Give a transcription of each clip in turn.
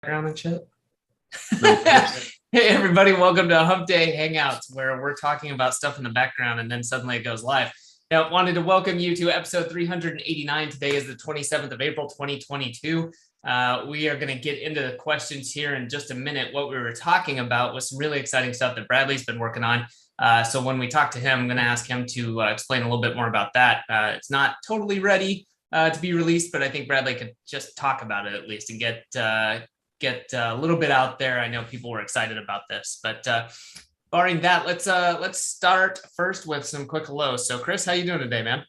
background and shit. No. Hey everybody, welcome to Hump Day Hangouts, where we're talking about stuff in the background and then suddenly it goes live. Now, wanted to welcome you to episode 389. Today is the 27th of April, 2022. We are going to get into the questions here in just a minute. What we were talking about was some really exciting stuff that Bradley's been working on. So when we talk to him, I'm going to ask him to explain a little bit more about that. It's not totally ready to be released, but I think Bradley could just talk about it at least and get a little bit out there. I know people were excited about this, but barring that, let's start first with some quick hellos. So Chris, how you doing today, man?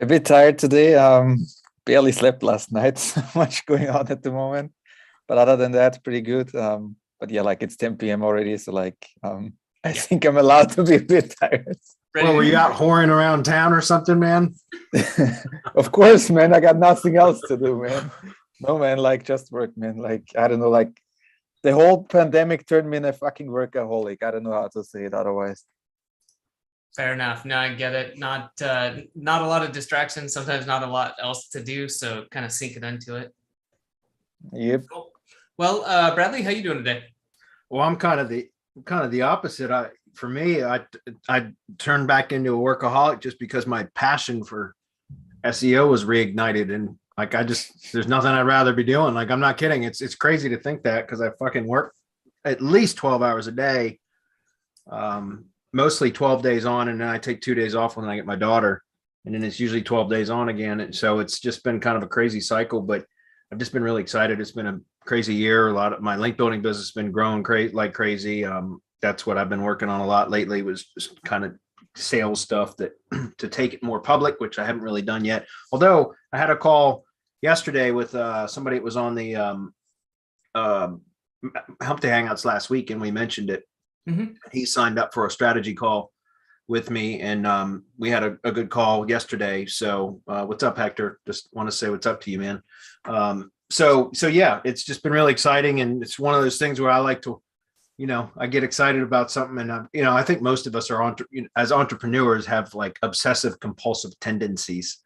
A bit tired today. Barely slept last night. So much going on at the moment, but other than that, pretty good. But yeah, like it's 10 p.m. already, so I think I'm allowed to be a bit tired. Well, were you out whoring around town or something, man? Of course, man. I got nothing else to do, man. No, man, just work, man. I don't know, the whole pandemic turned me in a fucking workaholic. I don't know how to say it otherwise. Fair enough. No, I get it. Not a lot of distractions, sometimes not a lot else to do, so kind of sink it into it. Yep. Cool. Well, Bradley, how you doing today? Well, I'm kind of the opposite. I turned back into a workaholic just because my passion for SEO was reignited, and there's nothing I'd rather be doing. I'm not kidding. It's crazy to think that, because I fucking work at least 12 hours a day, mostly 12 days on, and then I take 2 days off when I get my daughter, and then it's usually 12 days on again. And so it's just been kind of a crazy cycle, but I've just been really excited. It's been a crazy year. A lot of my link building business has been growing like crazy. That's what I've been working on a lot lately, was just kind of sales stuff that to take it more public, which I haven't really done yet. Although I had a call yesterday with somebody that was on the Hump Day Hangouts last week, and we mentioned it. Mm-hmm. He signed up for a strategy call with me, and we had a good call yesterday. So what's up, Hector? Just want to say what's up to you, man. So yeah, it's just been really exciting, and it's one of those things where I like to, I get excited about something, and I think most of us are as entrepreneurs have obsessive compulsive tendencies.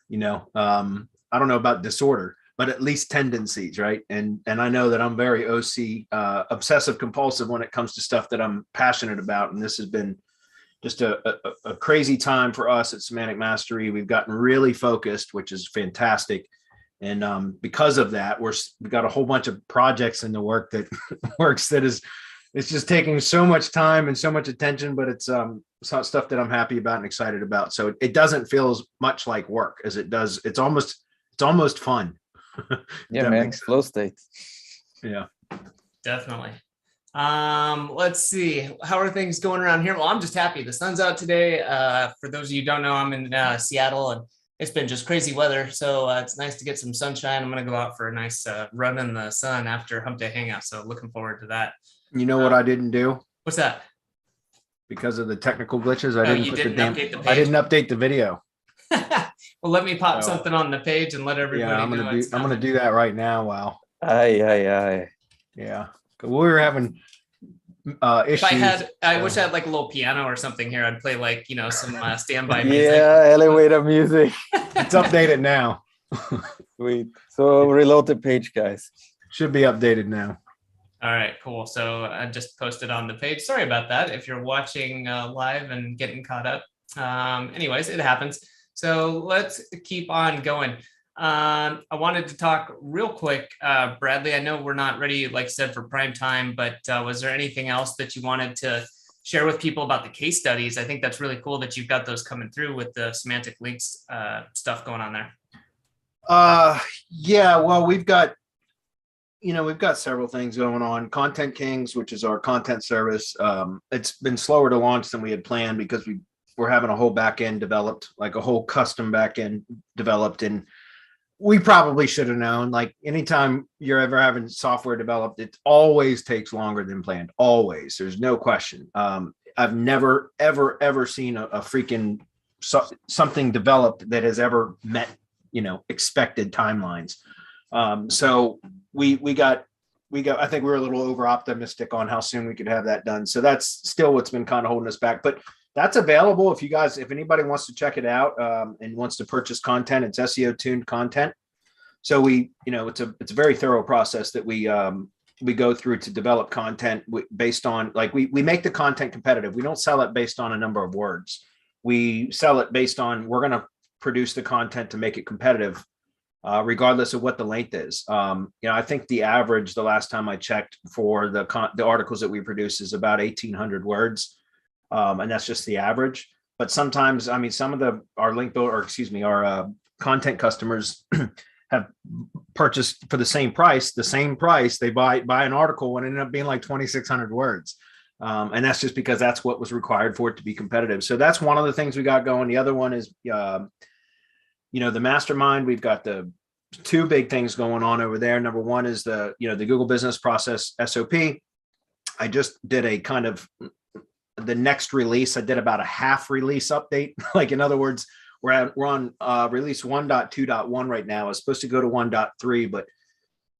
I don't know about disorder, but at least tendencies, right? And I know that I'm very OC, obsessive compulsive when it comes to stuff that I'm passionate about. And this has been just a crazy time for us at Semantic Mastery. We've gotten really focused, which is fantastic. And because of that, we've got a whole bunch of projects in the work that it's just taking so much time and so much attention, but it's not stuff that I'm happy about and excited about. So it doesn't feel as much like work as it does. It's almost fun. Yeah, man. Flow state. Yeah, definitely. Let's see. How are things going around here? Well, I'm just happy. The sun's out today. For those of you who don't know, I'm in Seattle, and it's been just crazy weather. So it's nice to get some sunshine. I'm going to go out for a nice run in the sun after Hump Day Hangout. So looking forward to that. You know what I didn't do? What's that? Because of the technical glitches, I didn't update the video. Well, let me pop something on the page and let everybody know. I'm gonna do that right now. Wow. Aye. Yeah. We were having issues. I wish I had a little piano or something here. I'd play some standby music. Yeah, elevator music. It's updated now. Sweet. So reload the page, guys. Should be updated now. All right, cool. So I just posted on the page. Sorry about that if you're watching live and getting caught up. Anyways, it happens. So let's keep on going. I wanted to talk real quick, Bradley. I know we're not ready, like I said, for prime time, but was there anything else that you wanted to share with people about the case studies? I think that's really cool that you've got those coming through with the semantic links stuff going on there. Yeah, well, we've got several things going on. Content Kings, which is our content service. It's been slower to launch than we had planned because we're having a whole back end developed, a whole custom back end developed. And we probably should have known, anytime you're ever having software developed, it always takes longer than planned. Always. There's no question. I've never, ever seen a freaking something developed that has ever met, expected timelines. So we got, I think we were a little over optimistic on how soon we could have that done. So that's still what's been kind of holding us back, but that's available. If anybody wants to check it out and wants to purchase content, it's SEO tuned content. So it's a very thorough process that we go through to develop content based on, like, we make the content competitive. We don't sell it based on a number of words. We sell it based on, we're going to produce the content to make it competitive, regardless of what the length is. I think the average, the last time I checked, for the articles that we produce is about 1,800 words. And that's just the average. But sometimes, I mean, some of our link builder, or excuse me, our content customers have purchased for the same price. They buy an article and it ended up being like 2,600 words. And that's just because that's what was required for it to be competitive. So that's one of the things we got going. The other one is, the mastermind. We've got the two big things going on over there. Number one is the Google Business Process SOP. I just did a kind of the next release. I did about a half release update. Like, in other words, we're on release 1.2.1 right now. I was supposed to go to 1.3, but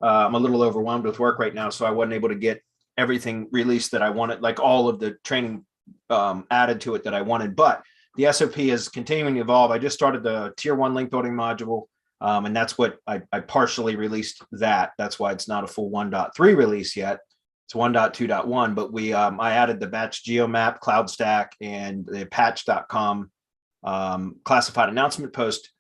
I'm a little overwhelmed with work right now, so I wasn't able to get everything released that I wanted, like all of the training added to it that I wanted. But the SOP is continuing to evolve. I just started the tier 1 link building module, and that's what I partially released that. That's why it's not a full 1.3 release yet. It's 1.2.1, but I added the batch geomap, cloud stack, and the patch.com classified announcement post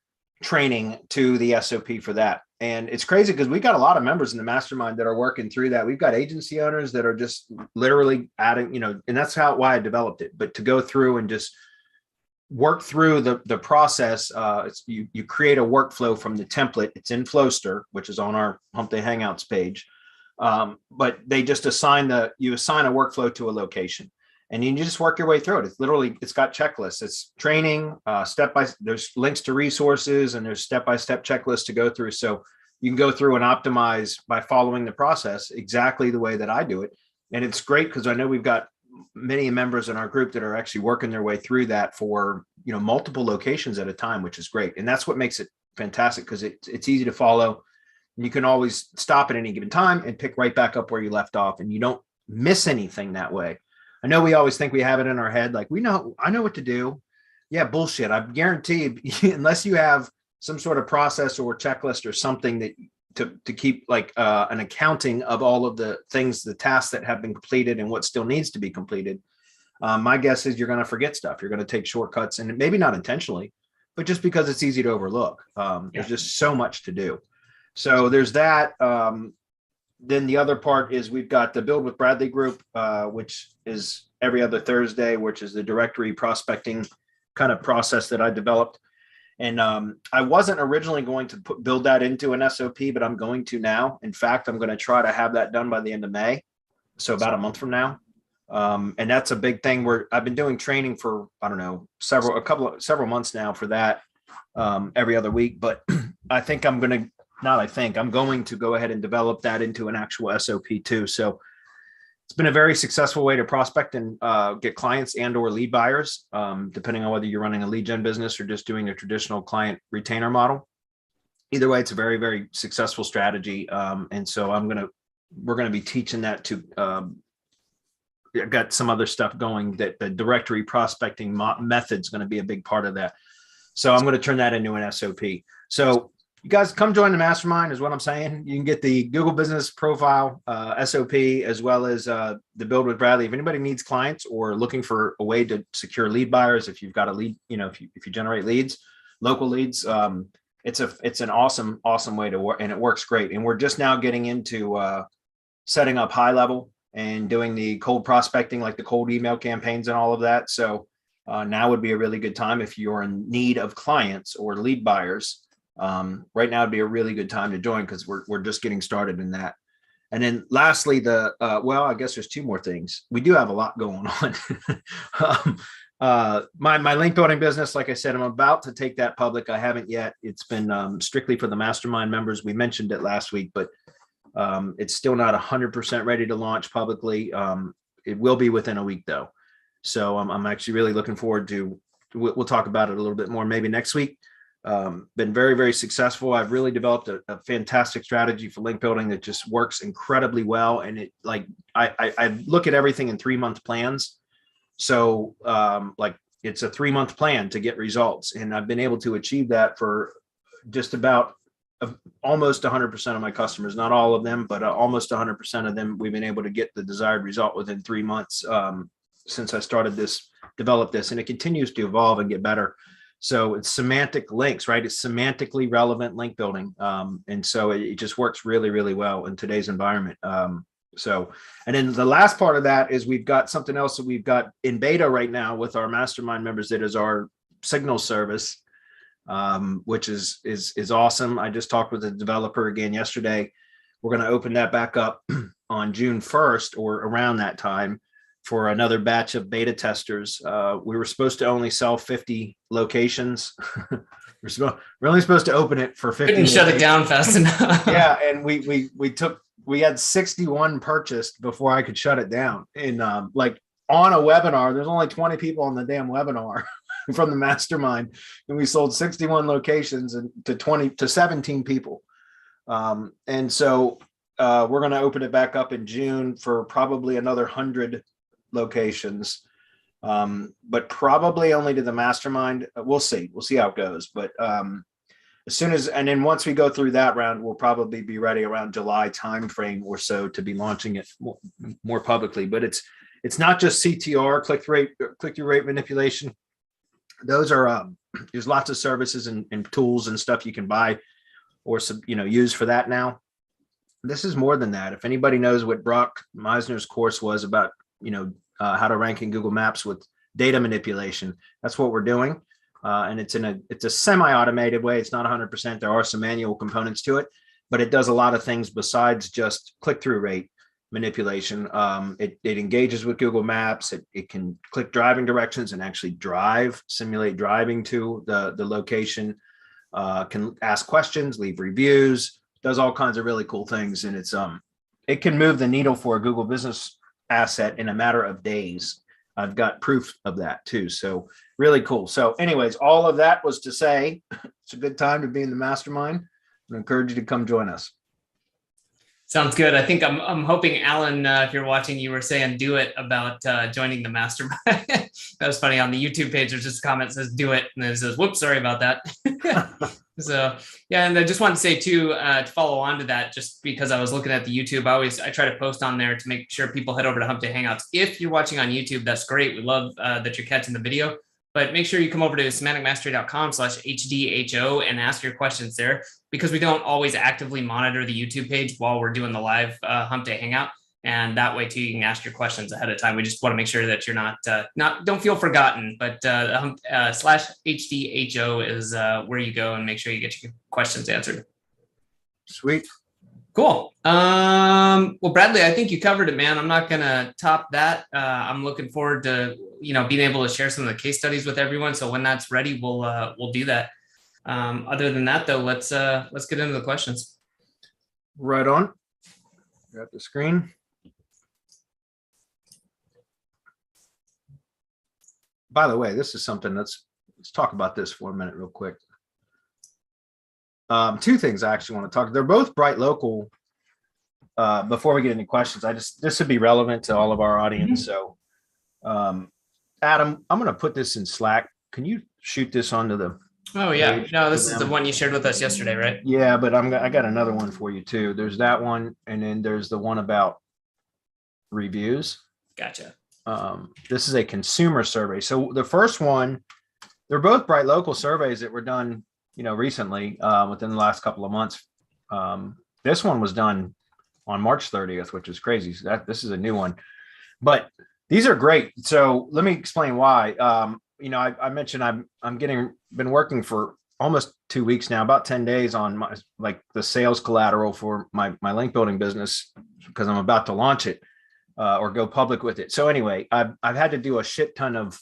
training to the SOP for that. And it's crazy because we got a lot of members in the mastermind that are working through that. We've got agency owners that are just literally adding, and that's why I developed it. But to go through and just work through the process, you create a workflow from the template. It's in Flowster, which is on our Hump Day Hangouts page. But they just assign a workflow to a location, and you just work your way through it. It's got checklists. It's training, there's links to resources, and there's step-by-step checklists to go through. So you can go through and optimize by following the process exactly the way that I do it. And it's great because I know we've got many members in our group that are actually working their way through that for, multiple locations at a time, which is great. And that's what makes it fantastic, because it's easy to follow. You can always stop at any given time and pick right back up where you left off, and you don't miss anything that way. I know we always think we have it in our head, like, I know what to do. Yeah, bullshit. I guarantee unless you have some sort of process or checklist or something that to keep like an accounting of all of the things, the tasks that have been completed and what still needs to be completed, my guess is you're going to forget stuff. You're going to take shortcuts, and maybe not intentionally, but just because it's easy to overlook. There's just so much to do. So there's that. Then the other part is we've got the Build with Bradley group, which is every other Thursday, which is the directory prospecting kind of process that I developed. And I wasn't originally going to build that into an SOP, but I'm going to now. In fact, I'm going to try to have that done by the end of May. So about a month from now. And that's a big thing where I've been doing training for, I don't know, several months now for that every other week. But I'm going to go ahead and develop that into an actual SOP too. So it's been a very successful way to prospect and get clients and or lead buyers, depending on whether you're running a lead gen business or just doing a traditional client retainer model. Either way, it's a very, very successful strategy. And so we're going to be teaching that to, I've got some other stuff going that the directory prospecting method is going to be a big part of that. So I'm going to turn that into an SOP. So you guys come join the mastermind is what I'm saying. You can get the Google Business Profile SOP, as well as the Build with Bradley. If anybody needs clients or looking for a way to secure lead buyers, if you've got a lead, if you generate leads, local leads, it's an awesome way to work, and it works great. And we're just now getting into setting up high level and doing the cold prospecting, like the cold email campaigns and all of that. So now would be a really good time if you're in need of clients or lead buyers. Right now would be a really good time to join, because we're just getting started in that. And then lastly, I guess there's two more things. We do have a lot going on. My link building business, like I said, I'm about to take that public. I haven't yet. It's been strictly for the mastermind members. We mentioned it last week, but it's still not 100% ready to launch publicly. It will be within a week though. So I'm actually really looking forward to, we'll talk about it a little bit more maybe next week. Been very, very successful. I've really developed a fantastic strategy for link building that just works incredibly well. And I look at everything in 3-month plans. So it's a 3-month plan to get results. And I've been able to achieve that for just about almost 100% of my customers, not all of them, but almost 100% of them, we've been able to get the desired result within 3 months since I started develop this, and it continues to evolve and get better. So it's semantic links, right? It's semantically relevant link building. And so it just works really, really well in today's environment. And then the last part of that is we've got something else that we've got in beta right now with our mastermind members. That is our signal service, which is awesome. I just talked with a developer again yesterday. We're going to open that back up on June 1st or around that time for another batch of beta testers. We were supposed to only sell 50 locations. We're only supposed to open it for 50. Couldn't shut it down fast enough. Yeah, and we had 61 purchased before I could shut it down. And like on a webinar, there's only 20 people on the damn webinar from the mastermind, and we sold 61 locations and to 17 people. And so we're going to open it back up in June for probably another 100 locations, but probably only to the mastermind. We'll see how it goes. But as soon as, and then once we go through that round, we'll probably be ready around July timeframe or so to be launching it more publicly. But it's not just CTR, click-through rate manipulation. Those are there's lots of services and tools and stuff you can buy or use for that now. This is more than that. If anybody knows what Brock Meisner's course was about, how to rank in Google Maps with data manipulation, that's what we're doing. And it's a semi-automated way. It's not 100%. There are some manual components to it, but it does a lot of things besides just click-through rate manipulation. It engages with Google Maps. It can click driving directions and actually simulate driving to the location, can ask questions, leave reviews, does all kinds of really cool things. And it can move the needle for a Google business asset in a matter of days. I've got proof of that too. So really cool. So anyways, all of that was to say, it's a good time to be in the mastermind. I encourage you to come join us. Sounds good. I think I'm hoping, Alan, if you're watching, you were saying do it about joining the mastermind. That was funny. On the YouTube page, there's just a comment that says do it. And then it says, whoops, sorry about that. So, yeah. And I just want to say too, to follow on to that, just because I was looking at the YouTube, I try to post on there to make sure people head over to Hump Day Hangouts. If you're watching on YouTube, that's great. We love that you're catching the video. But make sure you come over to semanticmastery.com/HDHO and ask your questions there, because we don't always actively monitor the YouTube page while we're doing the live Hump Day Hangout. And that way too, you can ask your questions ahead of time. We just want to make sure that you're don't feel forgotten, but /HDHO is where you go and make sure you get your questions answered. Sweet. Cool. Well, Bradley, I think you covered it, man. I'm not going to top that. I'm looking forward to, being able to share some of the case studies with everyone. So when that's ready, we'll do that. Other than that though, let's get into the questions. Right on. Got the screen. By the way, this is something let's talk about this for a minute real quick. Two things I actually want to talk. They're both Bright Local. Before we get any questions, this would be relevant to all of our audience. So, Adam, I'm going to put this in Slack. Can you shoot this onto the? Oh yeah, no, this is the one you shared with us yesterday, right? Yeah, but I got another one for you too. There's that one, and then there's the one about reviews. Gotcha. This is a consumer survey. So the first one, they're both Bright Local surveys that were done, recently, within the last couple of months. This one was done on March 30th, which is crazy. So this is a new one, but these are great. So let me explain why. I mentioned been working for almost 2 weeks now, about 10 days on the sales collateral for my link building business, because I'm about to launch it or go public with it. So anyway, I've had to do a shit ton of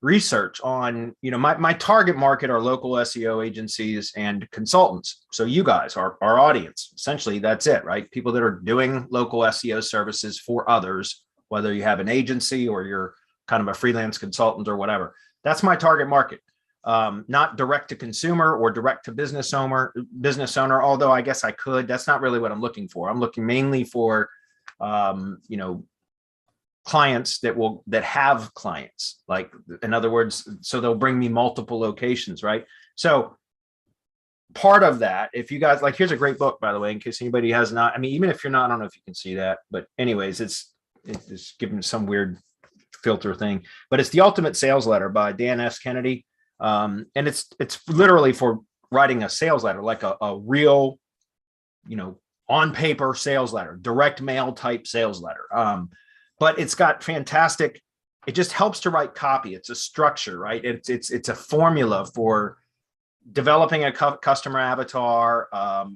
research on, my target market are local SEO agencies and consultants. So you guys are our audience. Essentially, that's it, right? People that are doing local SEO services for others, whether you have an agency or you're kind of a freelance consultant or whatever. That's my target market. Not direct to consumer or direct to business owner, although I guess I could. That's not really what I'm looking for. I'm looking mainly for, clients that have clients, in other words, so they'll bring me multiple locations, right? So part of that, if you guys like, here's a great book, by the way, in case anybody has not, I mean, even if you're not, I don't know if you can see that, but anyways, it's given some weird filter thing, but it's The Ultimate Sales Letter by Dan S. Kennedy. And it's literally for writing a sales letter, like a real, on paper sales letter, direct mail type sales letter. But it's got fantastic, it just helps to write copy. It's a structure, right? It's a formula for developing a customer avatar,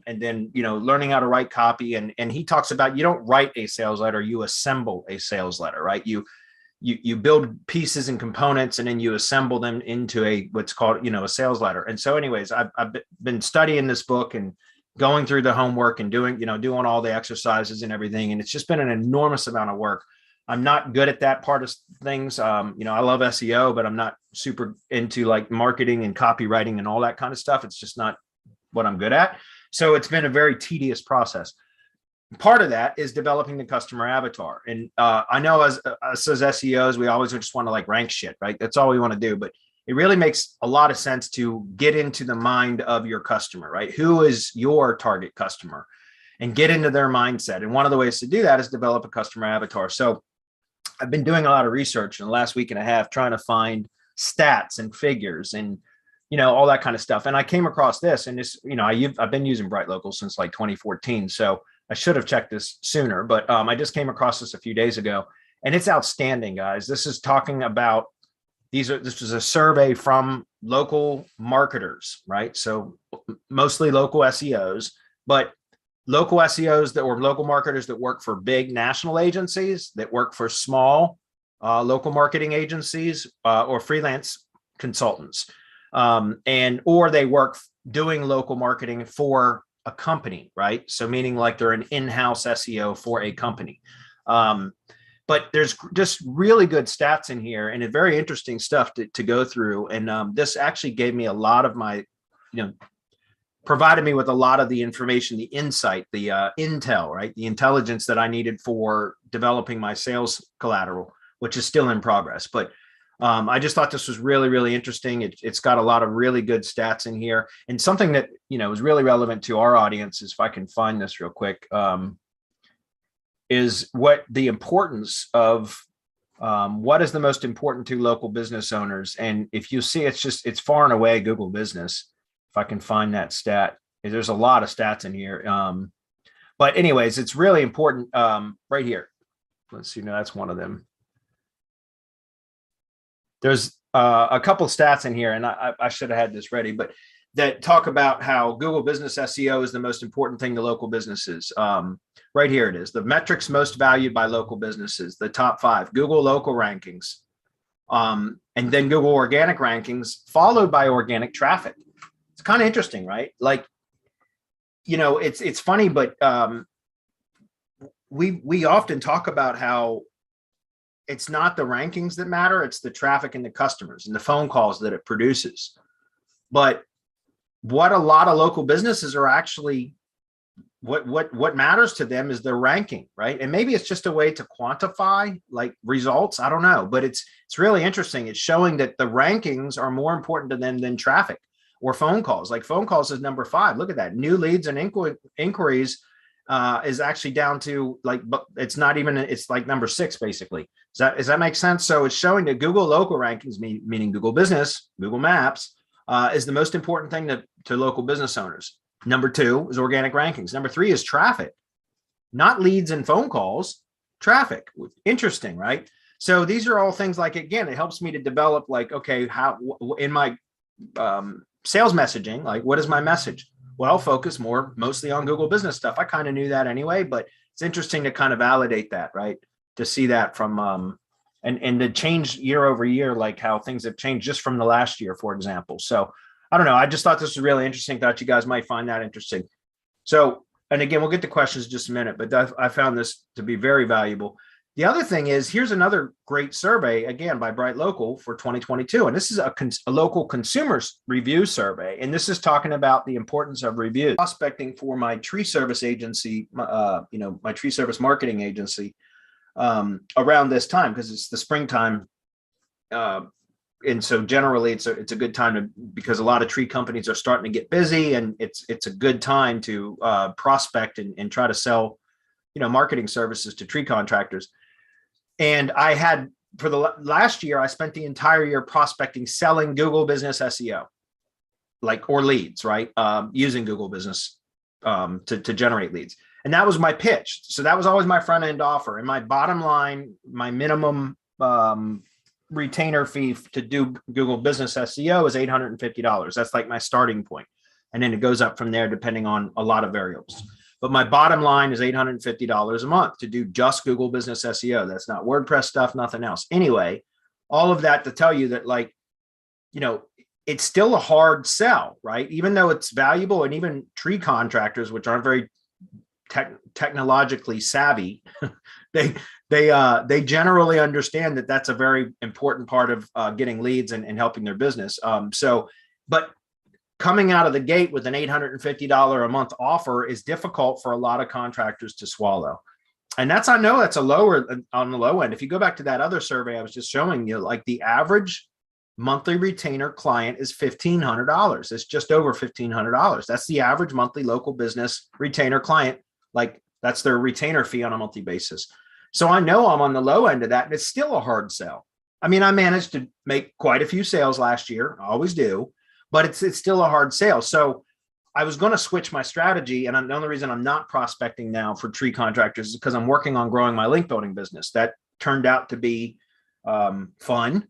and then, learning how to write copy. And he talks about, you don't write a sales letter, you assemble a sales letter, right? You build pieces and components, and then you assemble them into what's called, a sales letter. And so anyways, I've been studying this book and going through the homework and doing all the exercises and everything. And it's just been an enormous amount of work. I'm not good at that part of things. I love SEO, but I'm not super into like marketing and copywriting and all that kind of stuff. It's just not what I'm good at. So it's been a very tedious process. Part of that is developing the customer avatar. And I know as SEOs, we always just want to like rank shit, right? That's all we want to do. But it really makes a lot of sense to get into the mind of your customer, right? Who is your target customer, and get into their mindset. And one of the ways to do that is develop a customer avatar. So I've been doing a lot of research in the last week and a half, trying to find stats and figures and, all that kind of stuff. And I came across this, and this, I've been using Bright Local since like 2014. So I should have checked this sooner, but I just came across this a few days ago, and it's outstanding, guys. This is talking about, this was a survey from local marketers, right? So mostly local SEOs, but local SEOs or local marketers that work for big national agencies, that work for small local marketing agencies or freelance consultants, or they work doing local marketing for a company, right? So meaning like they're an in-house SEO for a company. But there's just really good stats in here, and very interesting stuff to go through. And this actually gave me a lot of my, provided me with a lot of the information, the insight, the intel, right? The intelligence that I needed for developing my sales collateral, which is still in progress. But I just thought this was really, really interesting. It's got a lot of really good stats in here, and something that, is really relevant to our audience is, if I can find this real quick, is what the importance of what is the most important to local business owners. And if you see, it's far and away Google Business. If I can find that stat, there's a lot of stats in here. But anyways, it's really important right here. Let's see. No, that's one of them. There's a couple stats in here, and I should have had this ready, but that talk about how Google Business SEO is the most important thing to local businesses. Right here it is. The metrics most valued by local businesses, the top 5, Google local rankings, and then Google organic rankings, followed by organic traffic. It's kind of interesting, right? Like, it's funny, but we often talk about how it's not the rankings that matter, it's the traffic and the customers and the phone calls that it produces. But what a lot of local businesses are actually, what matters to them is their ranking, right? And maybe it's just a way to quantify like results. I don't know, but it's really interesting. It's showing that the rankings are more important to them than traffic or phone calls. Like phone calls is number 5. Look at that. New leads and inquiries is actually down to like, it's not even, it's like number 6 basically. Does that make sense? So it's showing that Google local rankings, meaning Google Business, Google Maps, is the most important thing to local business owners. Number 2 is organic rankings. Number 3 is traffic, not leads and phone calls, traffic. Interesting, right? So these are all things like, again, it helps me to develop like, okay, how in my sales messaging, like what is my message? Well, focus mostly on Google Business stuff. I kind of knew that anyway, but it's interesting to kind of validate that, right? To see that from, and to change year over year, like how things have changed just from the last year, for example. So I don't know. I just thought this was really interesting. Thought you guys might find that interesting. So, and again, we'll get to questions in just a minute, but I found this to be very valuable. The other thing is, here's another great survey, again, by Bright Local for 2022. And this is a local consumers review survey. And this is talking about the importance of reviews. Prospecting for my tree service agency, my tree service marketing agency around this time, because it's the springtime so generally it's a good time to, because a lot of tree companies are starting to get busy, and it's a good time to prospect and try to sell, marketing services to tree contractors. And I had, for the last year, I spent the entire year prospecting, selling Google Business SEO, or leads, right? Using Google Business to generate leads. And that was my pitch. So that was always my front end offer. And my bottom line, my minimum retainer fee to do Google Business SEO is $850. That's like my starting point. And then it goes up from there depending on a lot of variables. But my bottom line is $850 a month to do just Google Business SEO. That's not WordPress stuff, nothing else. Anyway, all of that to tell you that, it's still a hard sell, right? Even though it's valuable, and even tree contractors, which aren't very technologically savvy, they generally understand that that's a very important part of getting leads and helping their business. But coming out of the gate with an $850 a month offer is difficult for a lot of contractors to swallow. And I know that's on the low end. If you go back to that other survey I was just showing you, like the average monthly retainer client is $1,500. It's just over $1,500. That's the average monthly local business retainer client. Like, that's their retainer fee on a monthly basis. So I know I'm on the low end of that, and it's still a hard sell. I mean, I managed to make quite a few sales last year. I always do. But it's still a hard sale. So I was going to switch my strategy. And the only reason I'm not prospecting now for tree contractors is because I'm working on growing my link building business. That turned out to be fun.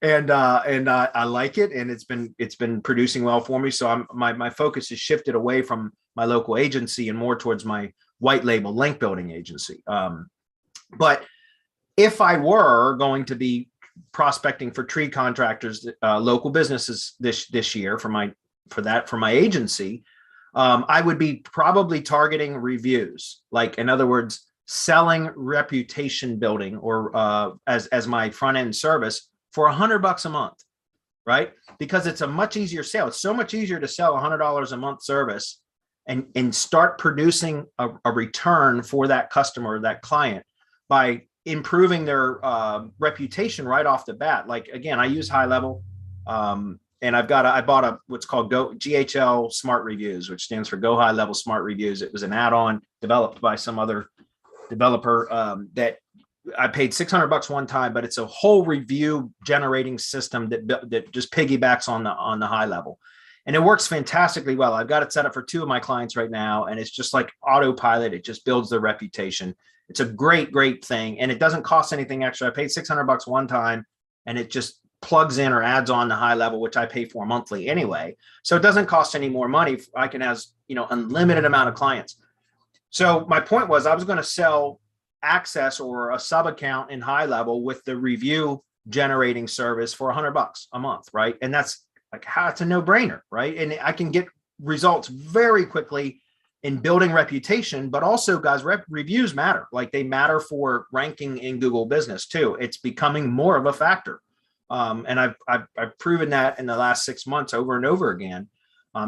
and I like it. And it's been producing well for me. So my focus has shifted away from my local agency and more towards my white label link building agency. But if I were going to be prospecting for tree contractors, local businesses this year for my agency, I would be probably targeting reviews, like, in other words, selling reputation building, or as my front end service for $100 a month, right? Because it's a much easier sale. It's so much easier to sell $100 a month service and start producing a return for that customer, that client, by improving their reputation right off the bat. Like, again, I use High Level, and I bought what's called GHL Smart Reviews, which stands for Go High Level Smart Reviews. It was an add-on developed by some other developer that I paid $600 one time, but it's a whole review generating system that just piggybacks on the High Level, and it works fantastically well. I've got it set up for 2 of my clients right now, and it's just like autopilot. It just builds their reputation. It's a great thing, and it doesn't cost anything extra. I paid $600 one time, and it just plugs in or adds on the High Level, which I pay for monthly anyway. So it doesn't cost any more money. I can have, unlimited amount of clients. So my point was, I was going to sell access or a sub account in High Level with the review generating service for $100 a month, right? And that's like, how it's a no-brainer, right? And I can get results very quickly in building reputation, but also, guys, reviews matter. Like, they matter for ranking in Google Business too. It's becoming more of a factor. And I've proven that in the last 6 months over and over again,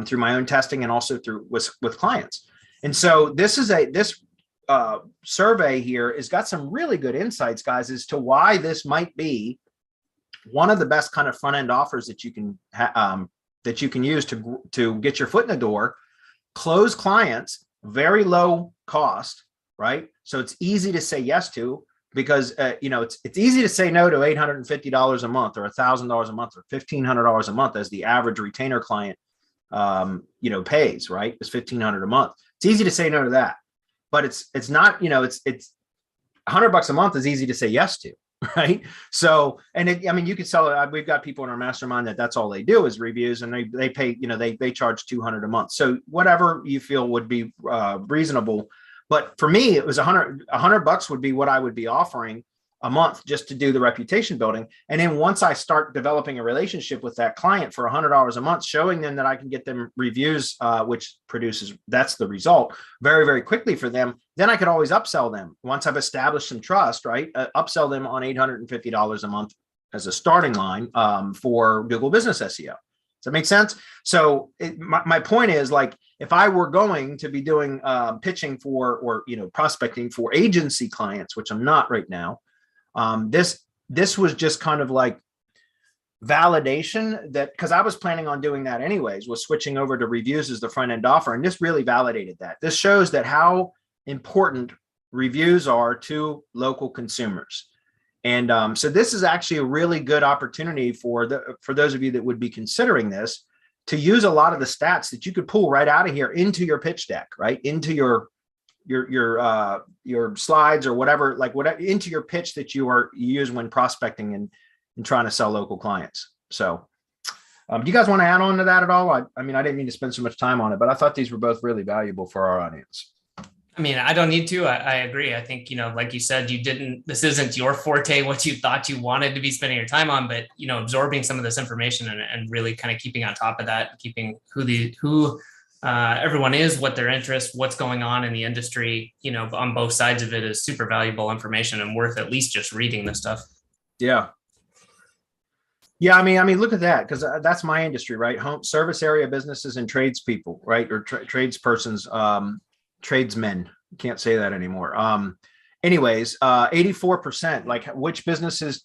through my own testing and also with clients. And so this survey here has got some really good insights, guys, as to why this might be one of the best kind of front end offers that you can use to get your foot in the door, close clients, very low cost, right? So it's easy to say yes to, because it's easy to say no to $850 a month or $1,000 a month or $1,500 a month, as the average retainer client pays, right? It's $1,500 a month. It's easy to say no to that, but it's not, it's $100 a month is easy to say yes to, right? So, and you could sell it. We've got people in our mastermind that's all they do is reviews, and they pay, they charge $200 a month. So whatever you feel would be reasonable. But for me, it was $100 would be what I would be offering a month just to do the reputation building. And then once I start developing a relationship with that client for $100 a month, showing them that I can get them reviews, which produces, that's the result, very, very quickly for them, then I could always upsell them. Once I've established some trust, right? Upsell them on $850 a month as a starting line for Google Business SEO. Does that make sense? So my point is, like, if I were going to be doing pitching for, or prospecting for agency clients, which I'm not right now, this was just kind of like validation that, because I was planning on doing that anyways, was switching over to reviews as the front end offer. And this really validated that. This shows that how important reviews are to local consumers. And so this is actually a really good opportunity for those of you that would be considering this, to use a lot of the stats that you could pull right out of here into your pitch deck, right? Into your slides or whatever, into your pitch that you use when prospecting and trying to sell local clients. So do you guys want to add on to that at all? I mean, I didn't mean to spend so much time on it, but I thought these were both really valuable for our audience. I mean, I don't need to. I agree. I think, like you said, this isn't your forte, what you thought you wanted to be spending your time on, but, absorbing some of this information and really kind of keeping on top of that, keeping who everyone is, what their interests, what's going on in the industry, on both sides of it is super valuable information and worth at least just reading this stuff. Yeah. Yeah, I mean, look at that, because that's my industry, right? Home service area businesses and tradespeople, right? Or tradespersons, tradesmen. Can't say that anymore. Anyways, 84%, like which business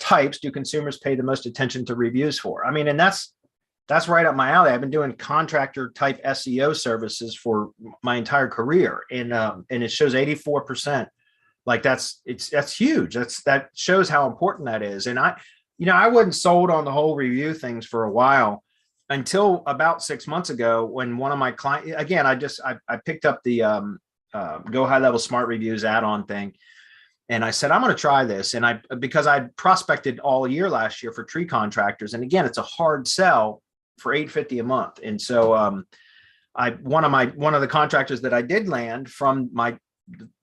types do consumers pay the most attention to reviews for? I mean, and that's right up my alley. I've been doing contractor type SEO services for my entire career. And it shows 84%. Like that's huge. That shows how important that is. And I wasn't sold on the whole review things for a while, until about 6 months ago, when one of my clients, again, I picked up the Go High Level Smart Reviews add-on thing. And I said, I'm going to try this. And because I prospected all year last year for tree contractors. And again, it's a hard sell for $850 a month. And so one of the contractors that I did land from my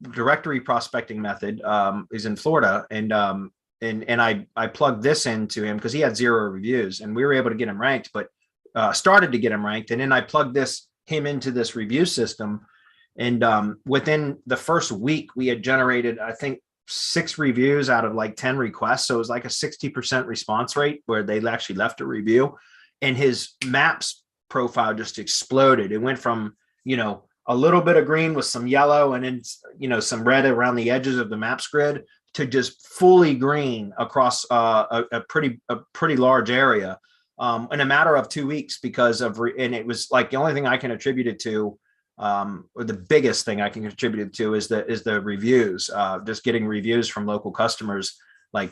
directory prospecting method is in Florida. And I plugged this into him because he had 0 reviews, and we were able to get him ranked, but started to get him ranked. And then I plugged him into this review system. And within the first week, we had generated, I think, 6 reviews out of like 10 requests. So it was like a 60% response rate where they actually left a review, and his maps profile just exploded. It went from, a little bit of green with some yellow and then, some red around the edges of the maps grid to just fully green across a pretty large area in a matter of 2 weeks and it was like the only thing I can attribute it to, or the biggest thing I can attribute it to is the reviews, just getting reviews from local customers. Like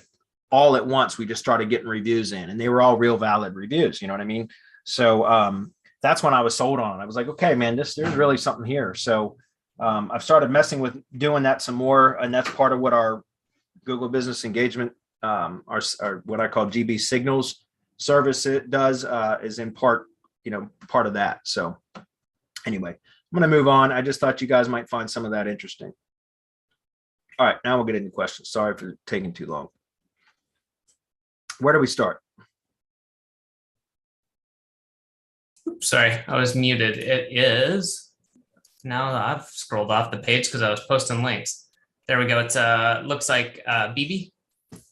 all at once, we just started getting reviews in, and they were all real valid reviews. You know what I mean? So that's when I was sold on it. I was like, okay, man, there's really something here. So I've started messing with doing that some more. And that's part of what our Google Business Engagement, our what I call GB Signals service it does, is in part of that. So anyway, I'm going to move on. I just thought you guys might find some of that interesting. All right, now we'll get into questions. Sorry for taking too long. Where do we start? Oops, sorry, I was muted. It is, now I've scrolled off the page because I was posting links. There we go. It's looks like BB.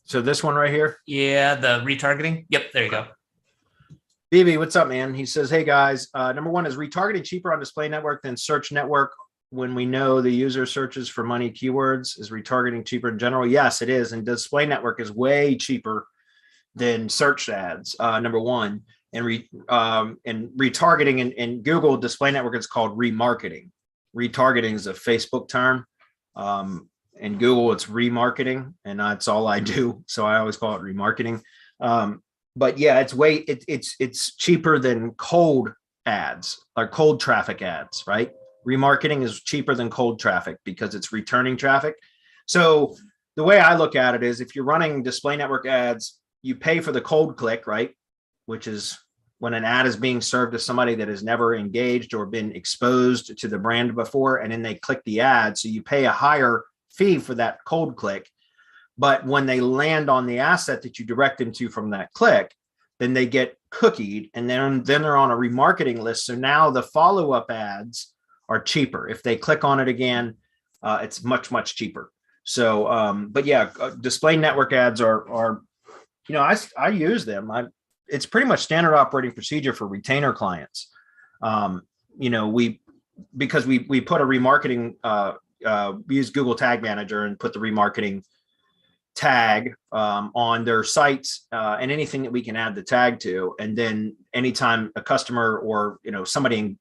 So this one right here? Yeah, the retargeting. Yep, there you go. BB, what's up, man? He says, hey guys, number one, is retargeting cheaper on display network than search network when we know the user searches for money keywords? Is retargeting cheaper in general? Yes, it is. And display network is way cheaper than search ads, number one. And retargeting in Google display network is called remarketing. Retargeting is a Facebook term. In Google, it's remarketing, and that's all I do. So I always call it remarketing. But yeah, it's cheaper than cold ads or cold traffic ads, right? Remarketing is cheaper than cold traffic because it's returning traffic. So the way I look at it is, if you're running display network ads, you pay for the cold click, right? Which is when an ad is being served to somebody that has never engaged or been exposed to the brand before, and then they click the ad. So you pay a higher fee for that cold click. But when they land on the asset that you direct them to from that click, then they get cookied, and then they're on a remarketing list. So now the follow-up ads are cheaper. If they click on it again, it's much, much cheaper. So, but yeah, display network ads are I use them. It's pretty much standard operating procedure for retainer clients. Because we put a remarketing, we use Google Tag Manager and put the remarketing tag on their sites and anything that we can add the tag to. And then anytime a customer or somebody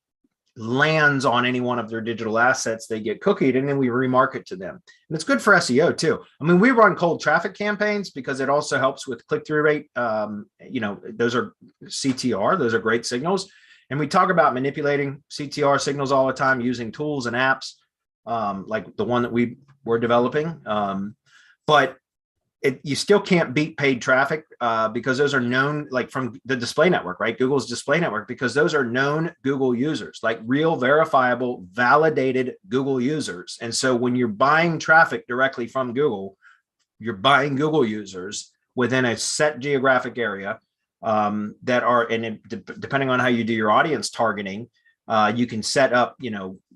lands on any one of their digital assets, they get cookied, and then we remarket to them. And it's good for SEO too. I mean, we run cold traffic campaigns because it also helps with click-through rate. Those are CTR, those are great signals. And we talk about manipulating CTR signals all the time using tools and apps like the one that we're developing. But you still can't beat paid traffic because those are known, like from the display network, right? Google's display network, because those are known Google users, like real, verifiable, validated Google users. And so when you're buying traffic directly from Google, you're buying Google users within a set geographic area that are, and depending on how you do your audience targeting, you can set up,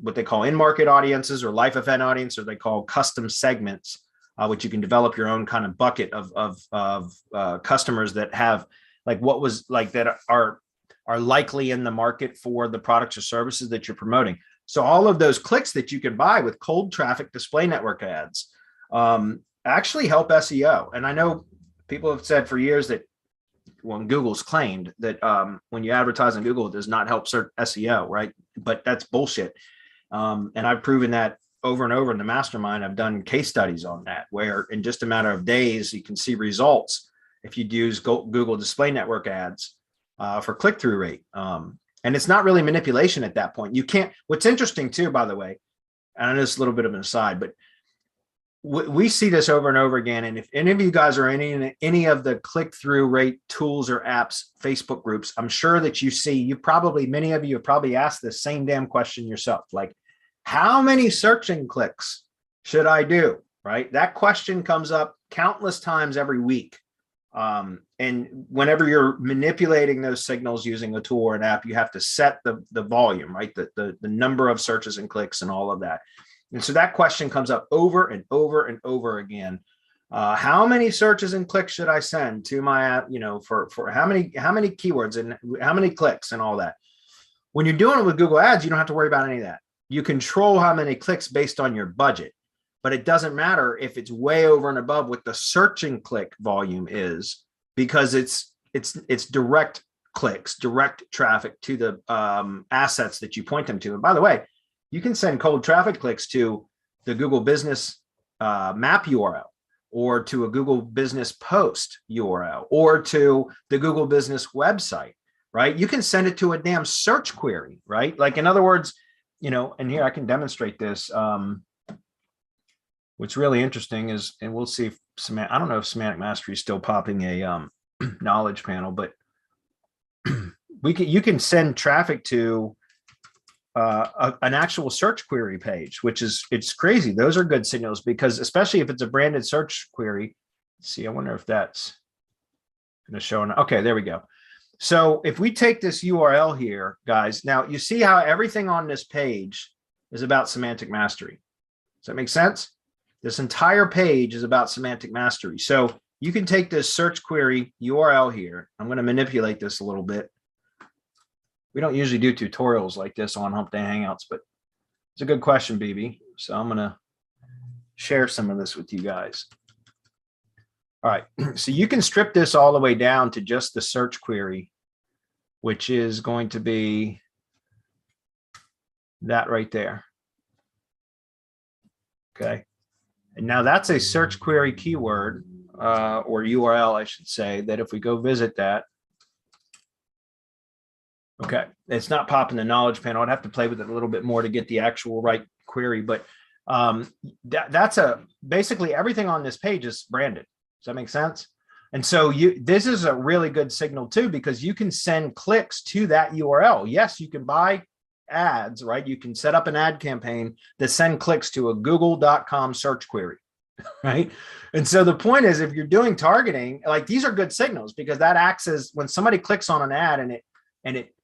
what they call in-market audiences or life event audience, or they call custom segments. Which you can develop your own kind of bucket of customers that have that are likely in the market for the products or services that you're promoting. So all of those clicks that you can buy with cold traffic display network ads actually help SEO. And I know people have said for years that Google's claimed that when you advertise on Google, it does not help search SEO, right? But that's bullshit. And I've proven that over and over in the mastermind. I've done case studies on that, where in just a matter of days, you can see results if you use Google display network ads for click-through rate. And it's not really manipulation at that point. You can't, what's interesting too, by the way, and I know it's a little bit of an aside, but we see this over and over again. And if any of you guys are in any of the click-through rate tools or apps, Facebook groups, I'm sure that many of you have probably asked the same damn question yourself. Like, how many searching clicks should I do? Right? That question comes up countless times every week. And whenever you're manipulating those signals using a tool or an app, you have to set the volume, right? The number of searches and clicks and all of that. And so that question comes up over and over and over again. How many searches and clicks should I send to my app, for how many keywords and how many clicks and all that? When you're doing it with Google Ads, you don't have to worry about any of that. You control how many clicks based on your budget, but it doesn't matter if it's way over and above what the searching click volume is, because it's direct clicks, direct traffic to the assets that you point them to. And by the way, you can send cold traffic clicks to the Google Business map URL, or to a Google Business post URL, or to the Google Business website, right? You can send it to a damn search query, right? Like, in other words, and here I can demonstrate this. What's really interesting is, and we'll see if I don't know if Semantic Mastery is still popping a knowledge panel, but you can send traffic to an actual search query page, it's crazy. Those are good signals, because especially if it's a branded search query. Let's see, I wonder if that's going to show. Okay, there we go. So if we take this URL here, guys, now you see how everything on this page is about semantic mastery. Does that make sense? This entire page is about semantic mastery. So you can take this search query URL here. I'm going to manipulate this a little bit. We don't usually do tutorials like this on Hump Day Hangouts, but it's a good question, BB. So I'm going to share some of this with you guys. All right, so you can strip this all the way down to just the search query, which is going to be that right there. Okay, and now that's a search query keyword or URL, I should say, that if we go visit that, okay, it's not popping the knowledge panel. I'd have to play with it a little bit more to get the actual right query, but that's basically everything on this page is branded. Does that make sense? And so this is a really good signal too, because you can send clicks to that URL. Yes, you can buy ads, right? You can set up an ad campaign that send clicks to a google.com search query, right? And so the point is, if you're doing targeting, like, these are good signals, because that acts as, when somebody clicks on an ad and it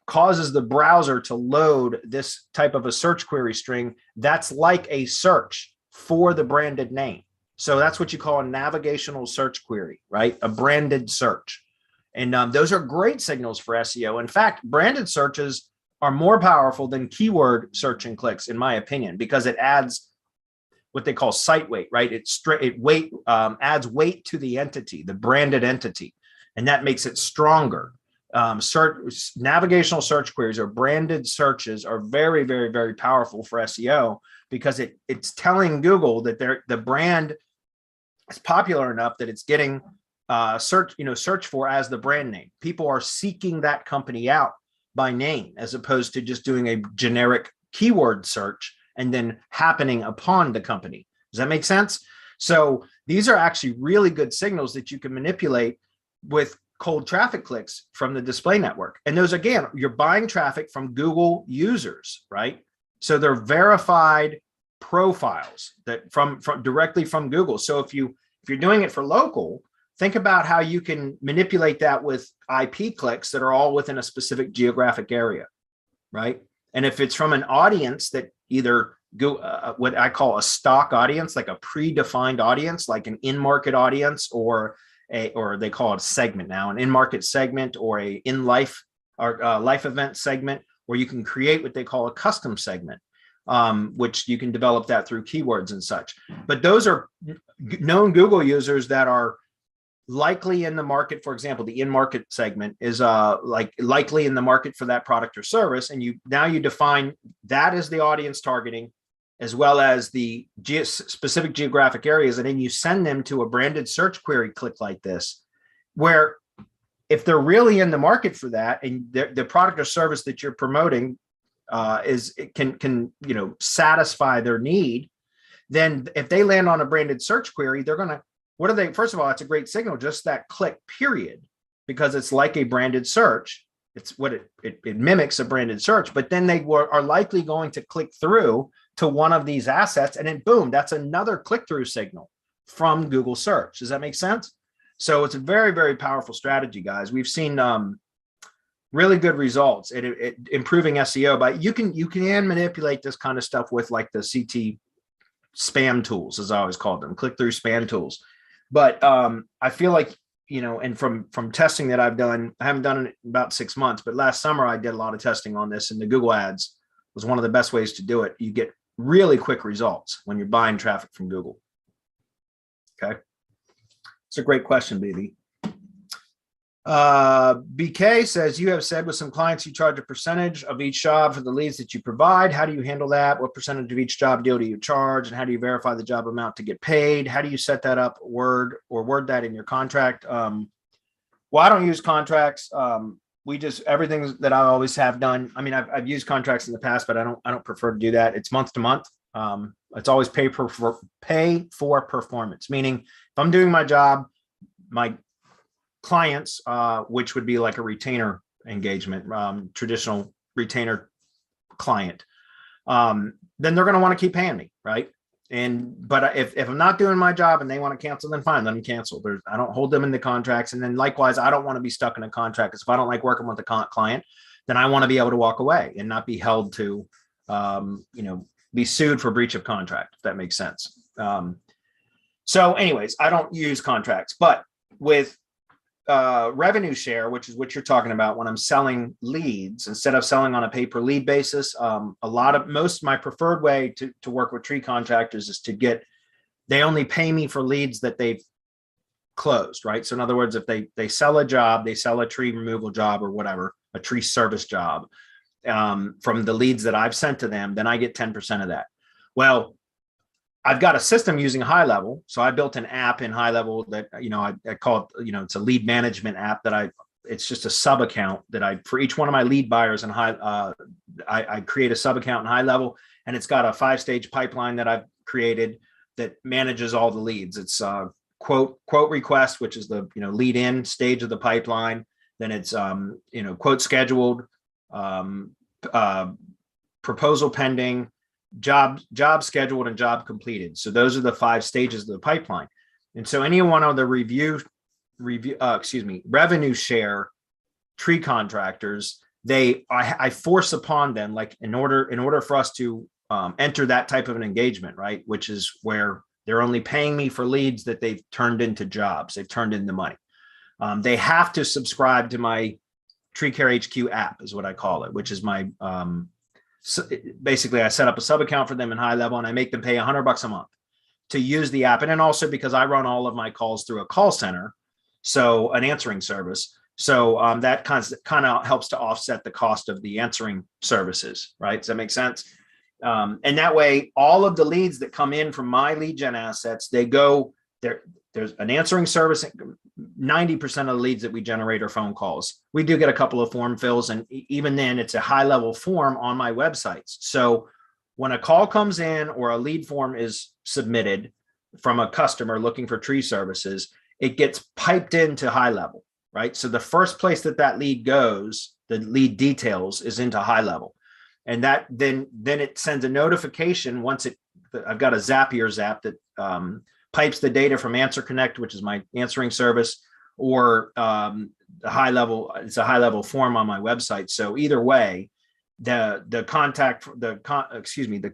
causes the browser to load this type of a search query string, that's like a search for the branded name. So that's what you call a navigational search query, right? A branded search. And those are great signals for SEO. In fact, branded searches are more powerful than keyword search and clicks, in my opinion, because it adds what they call site weight, right? It adds weight to the entity, the branded entity, and that makes it stronger. Navigational search queries or branded searches are very, very, very powerful for SEO because it's telling Google that the brand is popular enough that it's getting search for as the brand name. People are seeking that company out by name as opposed to just doing a generic keyword search and then happening upon the company. Does that make sense? So these are actually really good signals that you can manipulate with cold traffic clicks from the display network. And those, again, you're buying traffic from Google users, right? So they're verified profiles that from directly from Google. So if you're doing it for local, think about how you can manipulate that with IP clicks that are all within a specific geographic area, right? And if it's from an audience that either what I call a stock audience, like a predefined audience, like an in-market audience, or they call it a segment now, an in-market segment, or a in-life or life event segment, where you can create what they call a custom segment, which you can develop that through keywords and such. But those are known Google users that are likely in the market. For example, the in-market segment is likely in the market for that product or service. And you define that as the audience targeting, as well as the specific geographic areas. And then you send them to a branded search query click like this, where if they're really in the market for that and the product or service that you're promoting can satisfy their need, then if they land on a branded search query, they're going to, first of all, it's a great signal, just that click period, because it's like a branded search. It's what it mimics a branded search, but then they are likely going to click through to one of these assets, and then boom, that's another click-through signal from Google search. Does that make sense? So it's a very, very powerful strategy, guys. We've seen really good results at improving SEO, but you can manipulate this kind of stuff with like the CT spam tools, as I always call them, click-through spam tools. But I feel like, and from testing that I've done, I haven't done it in about 6 months, but last summer I did a lot of testing on this, and the Google ads was one of the best ways to do it. You get really quick results when you're buying traffic from Google. Okay. It's a great question, BB. BK says, you have said with some clients you charge a percentage of each job for the leads that you provide. How do you handle that? What percentage of each job deal do you charge? And how do you verify the job amount to get paid? How do you set that up, word that in your contract? Well, I don't use contracts. Everything that I always have done. I mean, I've used contracts in the past, but I don't prefer to do that. It's month to month. It's always pay for performance, meaning if I'm doing my job, my clients, which would be like a retainer engagement, traditional retainer client, then they're going to want to keep paying me, right? But if I'm not doing my job and they want to cancel, then fine, let them cancel. I don't hold them in the contracts. And then likewise, I don't want to be stuck in a contract, because if I don't like working with the client, then I want to be able to walk away and not be held to, be sued for breach of contract, if that makes sense. So anyways, I don't use contracts, but with revenue share, which is what you're talking about, when I'm selling leads, instead of selling on a pay per lead basis, my preferred way to work with tree contractors is they only pay me for leads that they've closed, right? So in other words, if they sell a job, they sell a tree removal job or whatever, a tree service job, from the leads that I've sent to them, then I get 10% of that. Well, I've got a system using High Level. So I built an app in High Level that, I call it, it's a lead management app it's just a sub account that for each one of my lead buyers and I create a sub account in High Level, and it's got a 5-stage pipeline that I've created that manages all the leads. It's quote request, which is the, lead in stage of the pipeline. Then it's, quote scheduled, proposal pending, job scheduled, and job completed. So those are the 5 stages of the pipeline. And so any one of the revenue share tree contractors, I force upon them, like in order for us to enter that type of an engagement, right? Which is where they're only paying me for leads that they've turned into jobs, they've turned into money. They have to subscribe to my Tree Care HQ app, is what I call it, which is my, so basically I set up a sub account for them in High Level, and I make them pay $100 a month. to use the app. And then also because I run all of my calls through a call center, so an answering service. So that kind of helps to offset the cost of the answering services, right? Does that make sense? And that way, all of the leads that come in from my lead gen assets, they go there. There's an answering service. 90% of the leads that we generate are phone calls. We do get a couple of form fills, and even then, it's a high level form on my websites. So when a call comes in or a lead form is submitted from a customer looking for tree services, it gets piped into high level, right? So the first place that lead goes, the lead details, is into high level. And that then it sends a notification once I've got a Zapier Zap that pipes the data from Answer Connect, which is my answering service, or it's a high level form on my website. So either way, the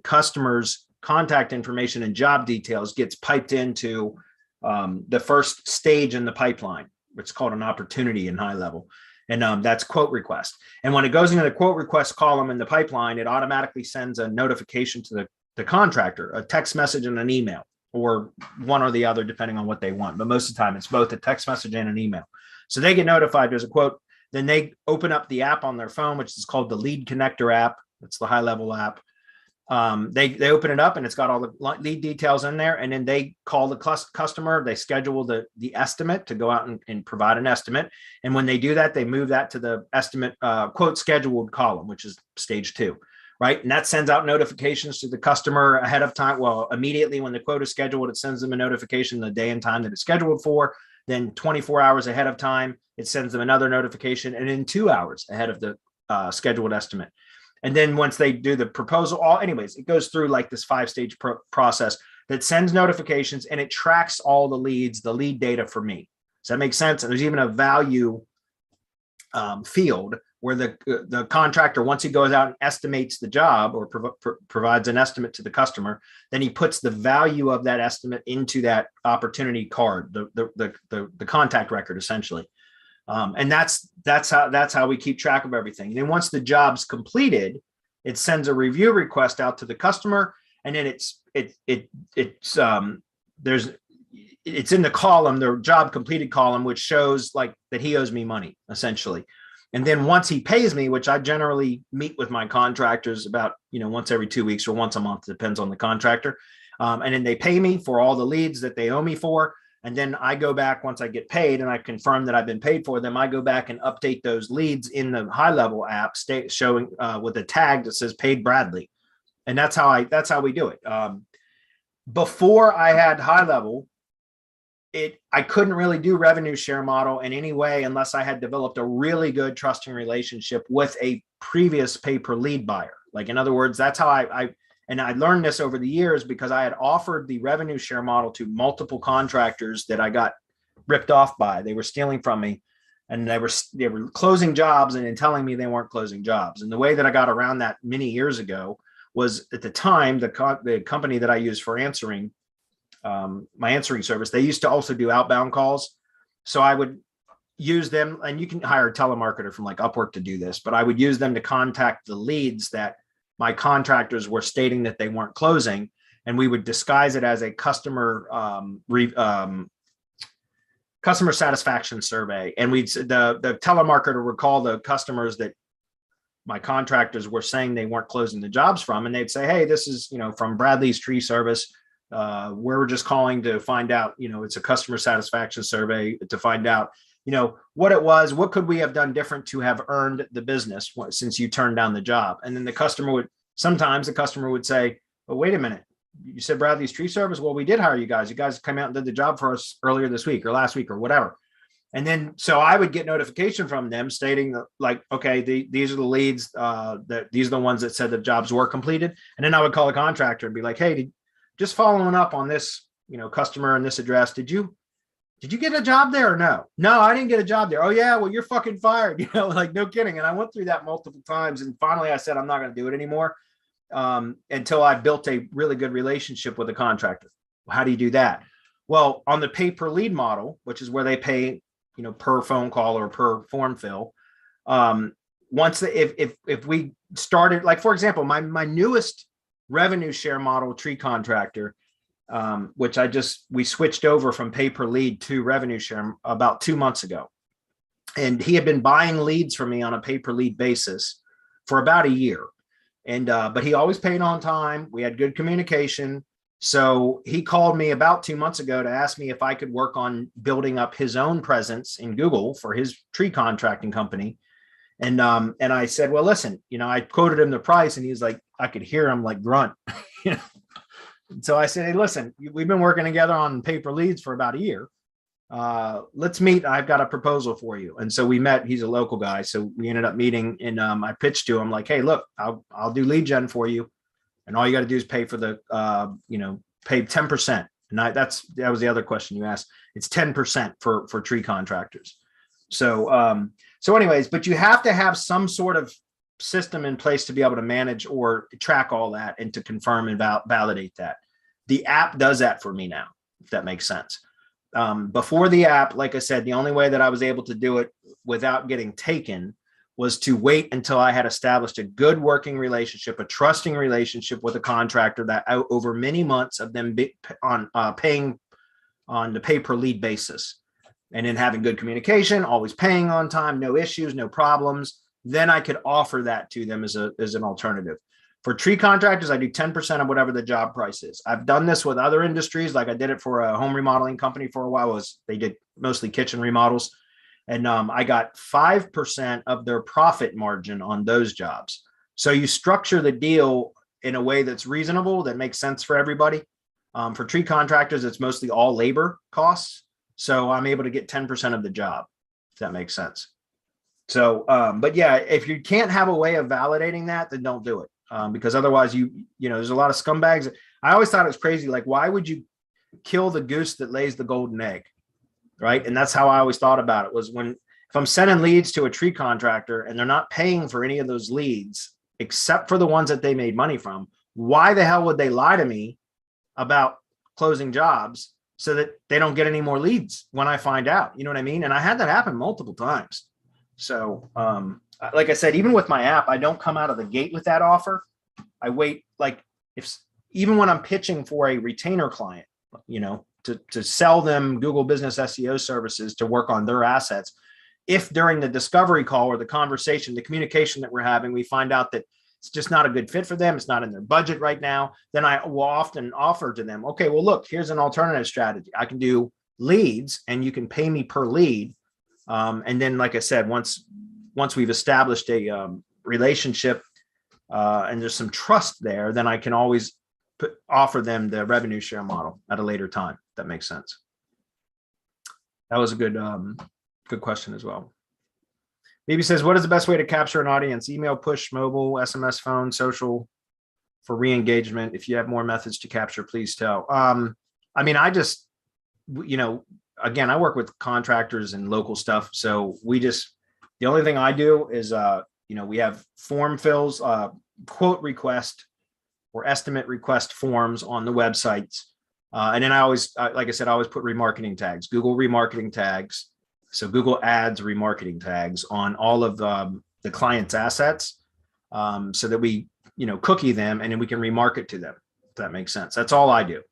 customer's contact information and job details gets piped into the first stage in the pipeline, which is called an opportunity in high level. And that's quote request. And when it goes into the quote request column in the pipeline, it automatically sends a notification to the contractor, a text message and an email, or one or the other, depending on what they want. But most of the time, it's both a text message and an email. So they get notified there's a quote. Then they open up the app on their phone, which is called the Lead Connector app. It's the high level app. They open it up and it's got all the lead details in there. And then they call the customer. They schedule the estimate to go out and provide an estimate. And when they do that, they move that to the estimate quote scheduled column, which is stage 2. Right. And that sends out notifications to the customer ahead of time. Well, immediately when the quote is scheduled, it sends them a notification the day and time that it's scheduled for. Then 24 hours ahead of time, it sends them another notification. And in 2 hours ahead of the scheduled estimate. And then once they do the proposal, it goes through like this 5-stage process that sends notifications, and it tracks all the leads, the lead data for me. Does that make sense? And there's even a value field where the contractor, once he goes out and estimates the job or provides an estimate to the customer, then he puts the value of that estimate into that opportunity card, the contact record, essentially. And that's how we keep track of everything. And then once the job's completed, it sends a review request out to the customer, and then it's in the column, the job completed column, which shows like that he owes me money, essentially. And then once he pays me, which I generally meet with my contractors about, once every 2 weeks or once a month, depends on the contractor. And then they pay me for all the leads that they owe me for. And then I go back once I get paid and I confirm that I've been paid for them. I go back and update those leads in the high level app, showing with a tag that says paid Bradley. And that's how we do it. Before I had high level, I couldn't really do revenue share model in any way unless I had developed a really good trusting relationship with a previous pay per lead buyer. Like, in other words, that's how I learned this over the years because I had offered the revenue share model to multiple contractors that I got ripped off by. They were stealing from me, and they were closing jobs and then telling me they weren't closing jobs. And the way that I got around that many years ago was, at the time, the company that I used for answering, my answering service, they used to also do outbound calls. So I would use them, and you can hire a telemarketer from like Upwork to do this, but I would use them to contact the leads that my contractors were stating that they weren't closing. And we would disguise it as a customer satisfaction survey. And the telemarketer would call the customers that my contractors were saying they weren't closing the jobs from. And they'd say, hey, this is, from Bradley's Tree Service. We're just calling to find out, it's a customer satisfaction survey to find out, what it was, what could we have done different to have earned the business since you turned down the job. And then sometimes the customer would say, well, wait a minute, you said Bradley's Tree Service. Well, we did hire you guys. You guys came out and did the job for us earlier this week or last week or whatever. And then, so I would get notification from them stating that, like, okay, these are the leads, that these are the ones that said the jobs were completed. And then I would call a contractor and be like, hey, just following up on this, customer and this address. Did you get a job there or no? No, I didn't get a job there. Oh yeah, well, you're fucking fired. Like, no kidding. And I went through that multiple times. And finally I said, I'm not going to do it anymore until I built a really good relationship with a contractor. Well, how do you do that? Well, on the pay per lead model, which is where they pay, per phone call or per form fill. If we started, like, for example, my newest revenue share model tree contractor, which we switched over from pay per lead to revenue share about 2 months ago. And he had been buying leads from me on a pay per lead basis for about a year. And, but he always paid on time. We had good communication. So he called me about 2 months ago to ask me if I could work on building up his own presence in Google for his tree contracting company. And I said, well, listen, I quoted him the price, and he was like, I could hear him like grunt. So I said, hey, listen, we've been working together on paper leads for about a year. Let's meet. I've got a proposal for you. And so we met. He's a local guy. So we ended up meeting, and I pitched to him like, hey, look, I'll do lead gen for you. And all you got to do is pay for the, pay 10%. And that was the other question you asked. It's 10% for tree contractors. So anyways, but you have to have some sort of system in place to be able to manage or track all that and to confirm and validate that. The app does that for me now, if that makes sense. Before the app, like I said, the only way that I was able to do it without getting taken was to wait until I had established a good working relationship, a trusting relationship with a contractor that over many months of them paying on the pay per lead basis, and then having good communication, always paying on time, no issues, no problems. Then I could offer that to them as an alternative. For tree contractors, I do 10% of whatever the job price is. I've done this with other industries, like I did it for a home remodeling company for a while. They did mostly kitchen remodels. And I got 5% of their profit margin on those jobs. So you structure the deal in a way that's reasonable, that makes sense for everybody. For tree contractors, it's mostly all labor costs. So I'm able to get 10% of the job, if that makes sense. So, but yeah, if you can't have a way of validating that, then don't do it. Because otherwise there's a lot of scumbags. I always thought it was crazy. Like, why would you kill the goose that lays the golden egg? Right. And that's how I always thought about it, was if I'm sending leads to a tree contractor and they're not paying for any of those leads, except for the ones that they made money from, why the hell would they lie to me about closing jobs so that they don't get any more leads when I find out? You know what I mean? And I had that happen multiple times. So, like I said, even with my app, I don't come out of the gate with that offer. I wait, like even when I'm pitching for a retainer client, to sell them Google Business SEO services to work on their assets. If during the discovery call or the conversation, the communication that we're having, we find out that it's just not a good fit for them, it's not in their budget right now, then I will often offer to them, okay, well, look, here's an alternative strategy. I can do leads and you can pay me per lead. And then, like I said, once we've established a relationship and there's some trust there, then I can always offer them the revenue share model at a later time. That makes sense. That was a good question as well. Maybe says, what is the best way to capture an audience? Email, push, mobile, SMS, phone, social for re-engagement. If you have more methods to capture, please tell. I just, again, I work with contractors and local stuff. So the only thing I do is, we have form fills, quote request or estimate request forms on the websites. And then I always, like I said, I always put remarketing tags, Google remarketing tags. So Google Ads remarketing tags on all of the client's assets, so that we, cookie them and then we can remarket to them. If that makes sense. That's all I do.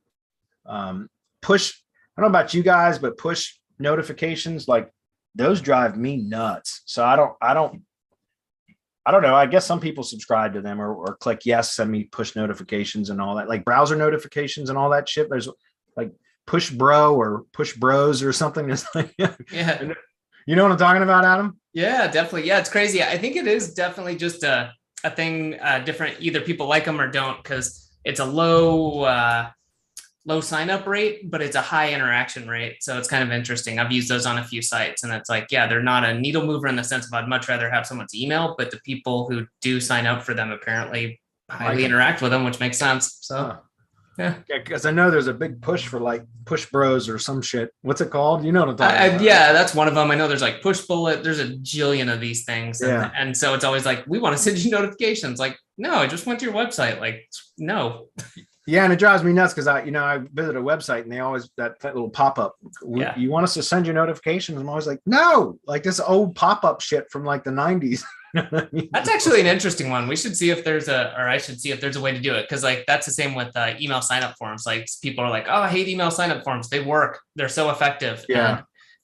Push, I don't know about you guys, but push notifications, like those drive me nuts. So I don't know. I guess some people subscribe to them or click yes, send me push notifications and all that, like browser notifications and all that shit. There's like push bro or push bros or something. It's like, yeah. You know what I'm talking about, Adam? Yeah, definitely. Yeah, it's crazy. I think it is definitely just a thing different. Either people like them or don't, because it's a low sign up rate, but it's a high interaction rate. So it's kind of interesting. I've used those on a few sites, and it's like, yeah, they're not a needle mover in the sense of I'd much rather have someone's email, but the people who do sign up for them apparently highly interact with them, which makes sense. So yeah, because I know there's a big push for like push bros or some shit. What's it called? You know what I'm talking about? Yeah, that's one of them. I know there's like push bullet. There's a jillion of these things. And so it's always like, we want to send you notifications. Like, no, I just went to your website. Like, no. Yeah, and it drives me nuts because I visit a website and they always that little pop-up. You want us to send you notifications? I'm always like, no, like this old pop-up shit from like the 90s. That's actually an interesting one. We should see if there's I should see if there's a way to do it. Cause like, that's the same with email signup forms. Like people are like, oh, I hate email signup forms. They work. They're so effective. Yeah.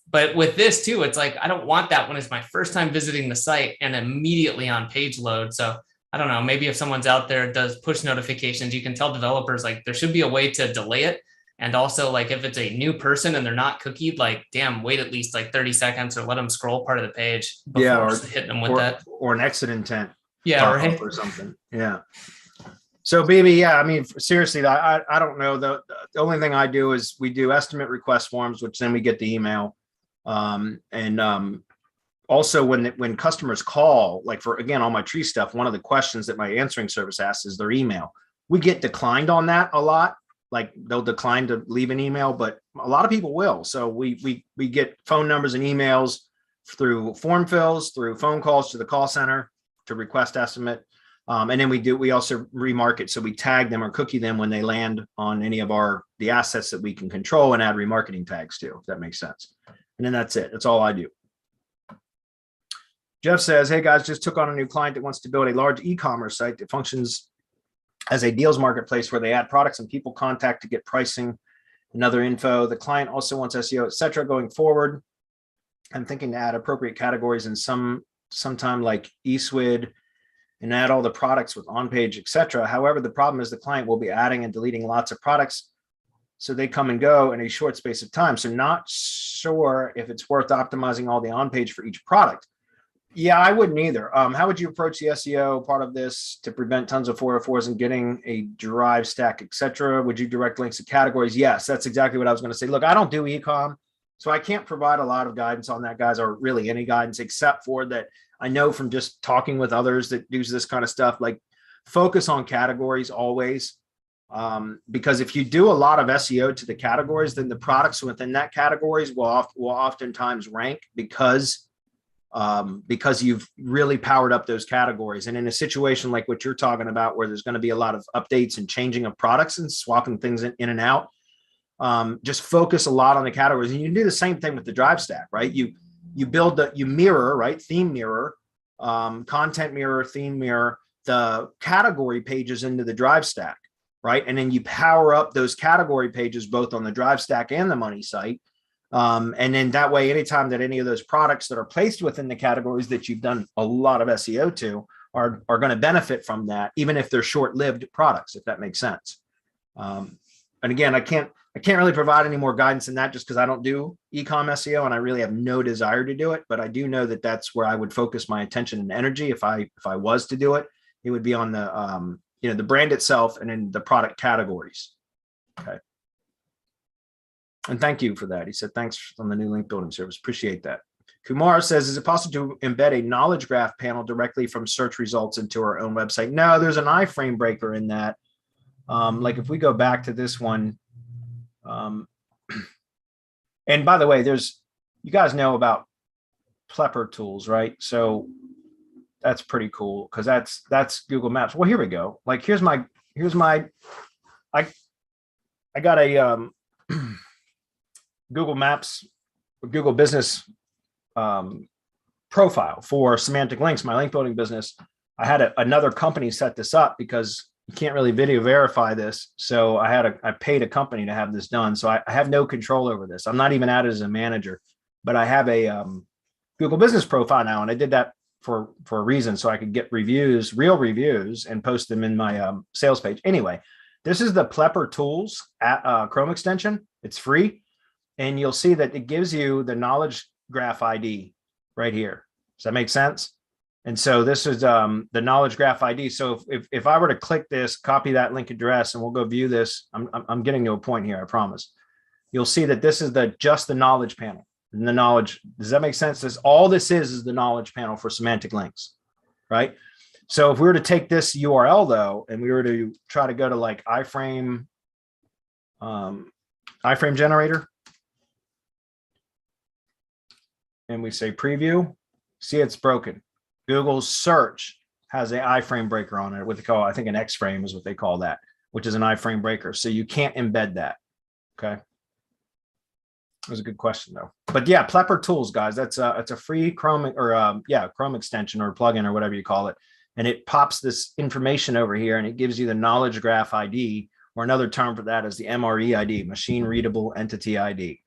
But with this too, it's like, I don't want that when it's my first time visiting the site and immediately on page load. So I don't know, maybe if someone's out there does push notifications, you can tell developers like there should be a way to delay it. And also like if it's a new person and they're not cookied, like, damn, wait at least like 30 seconds or let them scroll part of the page before hitting them with that. Or an exit intent. Yeah, right. Or something. Yeah. So BB, yeah, I mean, seriously, I don't know. The only thing I do is we do estimate request forms, which then we get the email. Also when customers call, like for, again, all my tree stuff, one of the questions that my answering service asks is their email. We get declined on that a lot. Like they'll decline to leave an email, but a lot of people will. So we get phone numbers and emails through form fills, through phone calls to the call center to request estimate. And then we also remarket. So we tag them or cookie them when they land on any of the assets that we can control and add remarketing tags to, if that makes sense. And then that's it. That's all I do. Jeff says, hey guys, just took on a new client that wants to build a large e-commerce site that functions as a deals marketplace where they add products and people contact to get pricing and other info. The client also wants SEO, etc. Going forward. I'm thinking to add appropriate categories and sometime like eSwid and add all the products with on-page, etc. However, the problem is the client will be adding and deleting lots of products, so they come and go in a short space of time. So not sure if it's worth optimizing all the on-page for each product. Yeah, I wouldn't either. How would you approach the SEO part of this to prevent tons of 404s and getting a drive stack, etc.? Would you direct links to categories? Yes, that's exactly what I was going to say. Look, I don't do e-com, so I can't provide a lot of guidance on that, guys, or really any guidance, except for that I know from just talking with others that do this kind of stuff, like focus on categories always. Because if you do a lot of SEO to the categories, then the products within that categories will oftentimes rank because you've really powered up those categories. And in a situation like what you're talking about, where there's going to be a lot of updates and changing of products and swapping things in and out, just focus a lot on the categories. And you can do the same thing with the drive stack, right? You mirror, right? Theme mirror, content mirror, theme mirror, the category pages into the drive stack, right? And then you power up those category pages, both on the drive stack and the money site. And then that way, anytime that any of those products that are placed within the categories that you've done a lot of SEO to are going to benefit from that, even if they're short-lived products, if that makes sense. And again, I can't really provide any more guidance than that, just because I don't do e-com SEO and I really have no desire to do it. But I do know that that's where I would focus my attention and energy if I was to do it. It would be on the the brand itself and in the product categories. Okay. And thank you for that. He said, thanks on the new link building service. Appreciate that. Kumar says, is it possible to embed a knowledge graph panel directly from search results into our own website? No, there's an iframe breaker in that. Like if we go back to this one, and by the way, you guys know about Plepper tools, right? So that's pretty cool because that's Google Maps. Well, here we go. Like here's my I got a Google Maps, Google Business profile for semantic links, my link building business. I had another company set this up because you can't really video verify this. So I paid a company to have this done. So I have no control over this. I'm not even at it as a manager, but I have a Google Business profile now. And I did that for a reason, so I could get reviews, real reviews, and post them in my sales page. Anyway, this is the Plepper Tools Chrome extension. It's free. And you'll see that it gives you the knowledge graph ID right here. Does that make sense? And so this is the knowledge graph ID. So if I were to click this, copy that link address, and we'll go view this, I'm getting to a point here, I promise. You'll see that this is just the knowledge panel. And the knowledge, does that make sense? All this is the knowledge panel for semantic links, right? So if we were to take this URL though, and we were to try to go to like iframe generator, and we say preview, see it's broken. Google's search has an iframe breaker on it, what they call, I think an X-frame is what they call that, which is an iframe breaker. So you can't embed that, okay? That was a good question though. But yeah, Plepper Tools, guys. That's it's a free Chrome or Chrome extension or plugin or whatever you call it, and it pops this information over here and it gives you the knowledge graph ID, or another term for that is the MRE ID, Machine Readable Entity ID,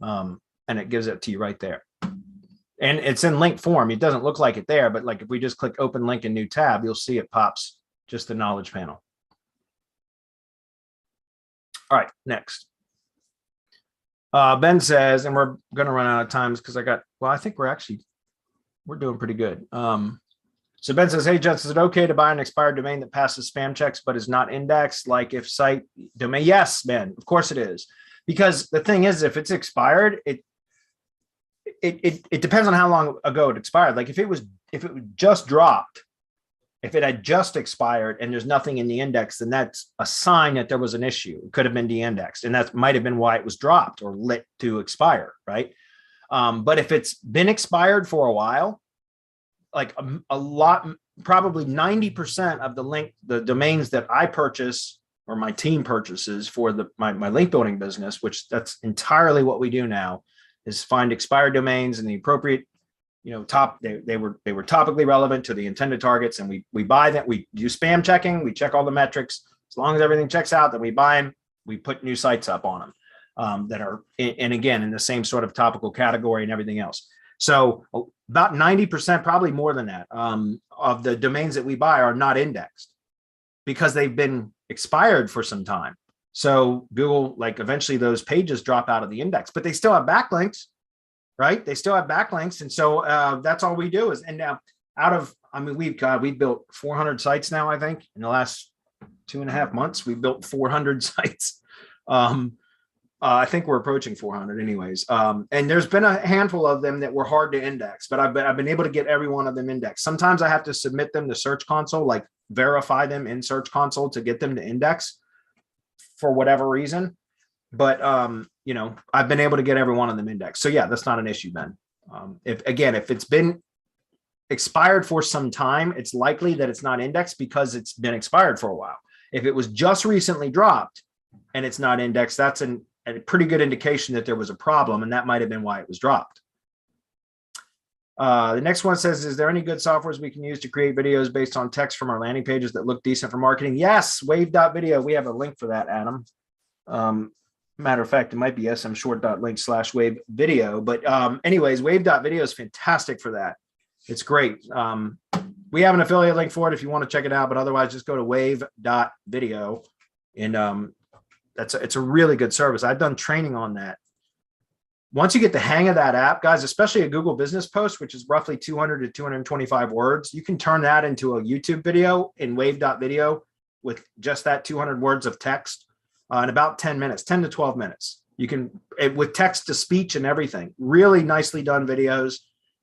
and it gives it to you right there. And it's in link form. It doesn't look like it there, but like if we just click open link in new tab, you'll see it pops just the knowledge panel. All right, next. Ben says, and we're going to run out of times because I think we're doing pretty good. So Ben says, hey, Jess, is it okay to buy an expired domain that passes spam checks but is not indexed? Like if site domain? Yes, Ben, of course it is. Because the thing is, if it's expired, it depends on how long ago it expired. Like if it was just dropped, if it had just expired and there's nothing in the index, then that's a sign that there was an issue. It could have been de-indexed, and that might have been why it was dropped or lit to expire, right? But if it's been expired for a while, like a lot, probably 90% of the domains that I purchase or my team purchases for my link building business, which that's entirely what we do now, is find expired domains and the appropriate, they were topically relevant to the intended targets, and we buy them. We do spam checking. We check all the metrics. As long as everything checks out, then we buy them. We put new sites up on them that are, and again, in the same sort of topical category and everything else. So about 90%, probably more than that, of the domains that we buy are not indexed because they've been expired for some time. So Google, like eventually those pages drop out of the index, but they still have backlinks. Right? They still have backlinks. And so that's all we do is, and now we've built 400 sites now, I think in the last 2.5 months, we've built 400 sites. I think we're approaching 400 anyways. And there's been a handful of them that were hard to index, but I've been able to get every one of them indexed. Sometimes I have to submit them to Search Console, like verify them in Search Console to get them to index for whatever reason. But, I've been able to get every one of them indexed. So yeah, that's not an issue, Ben. If it's been expired for some time, it's likely that it's not indexed because it's been expired for a while. If it was just recently dropped and it's not indexed, that's a pretty good indication that there was a problem, and that might have been why it was dropped. The next one says, is there any good softwares we can use to create videos based on text from our landing pages that look decent for marketing? Yes, wave.video. We have a link for that, Adam. Matter of fact, it might be smshort.link/wave video. But anyways, wave.video is fantastic for that. It's great. We have an affiliate link for it if you want to check it out, but otherwise just go to wave.video. And it's a really good service. I've done training on that. Once you get the hang of that app, guys, especially a Google business post, which is roughly 200 to 225 words, you can turn that into a YouTube video in wave.video with just that 200 words of text. In about 10 minutes, 10 to 12 minutes. You can, with text to speech and everything, really nicely done videos.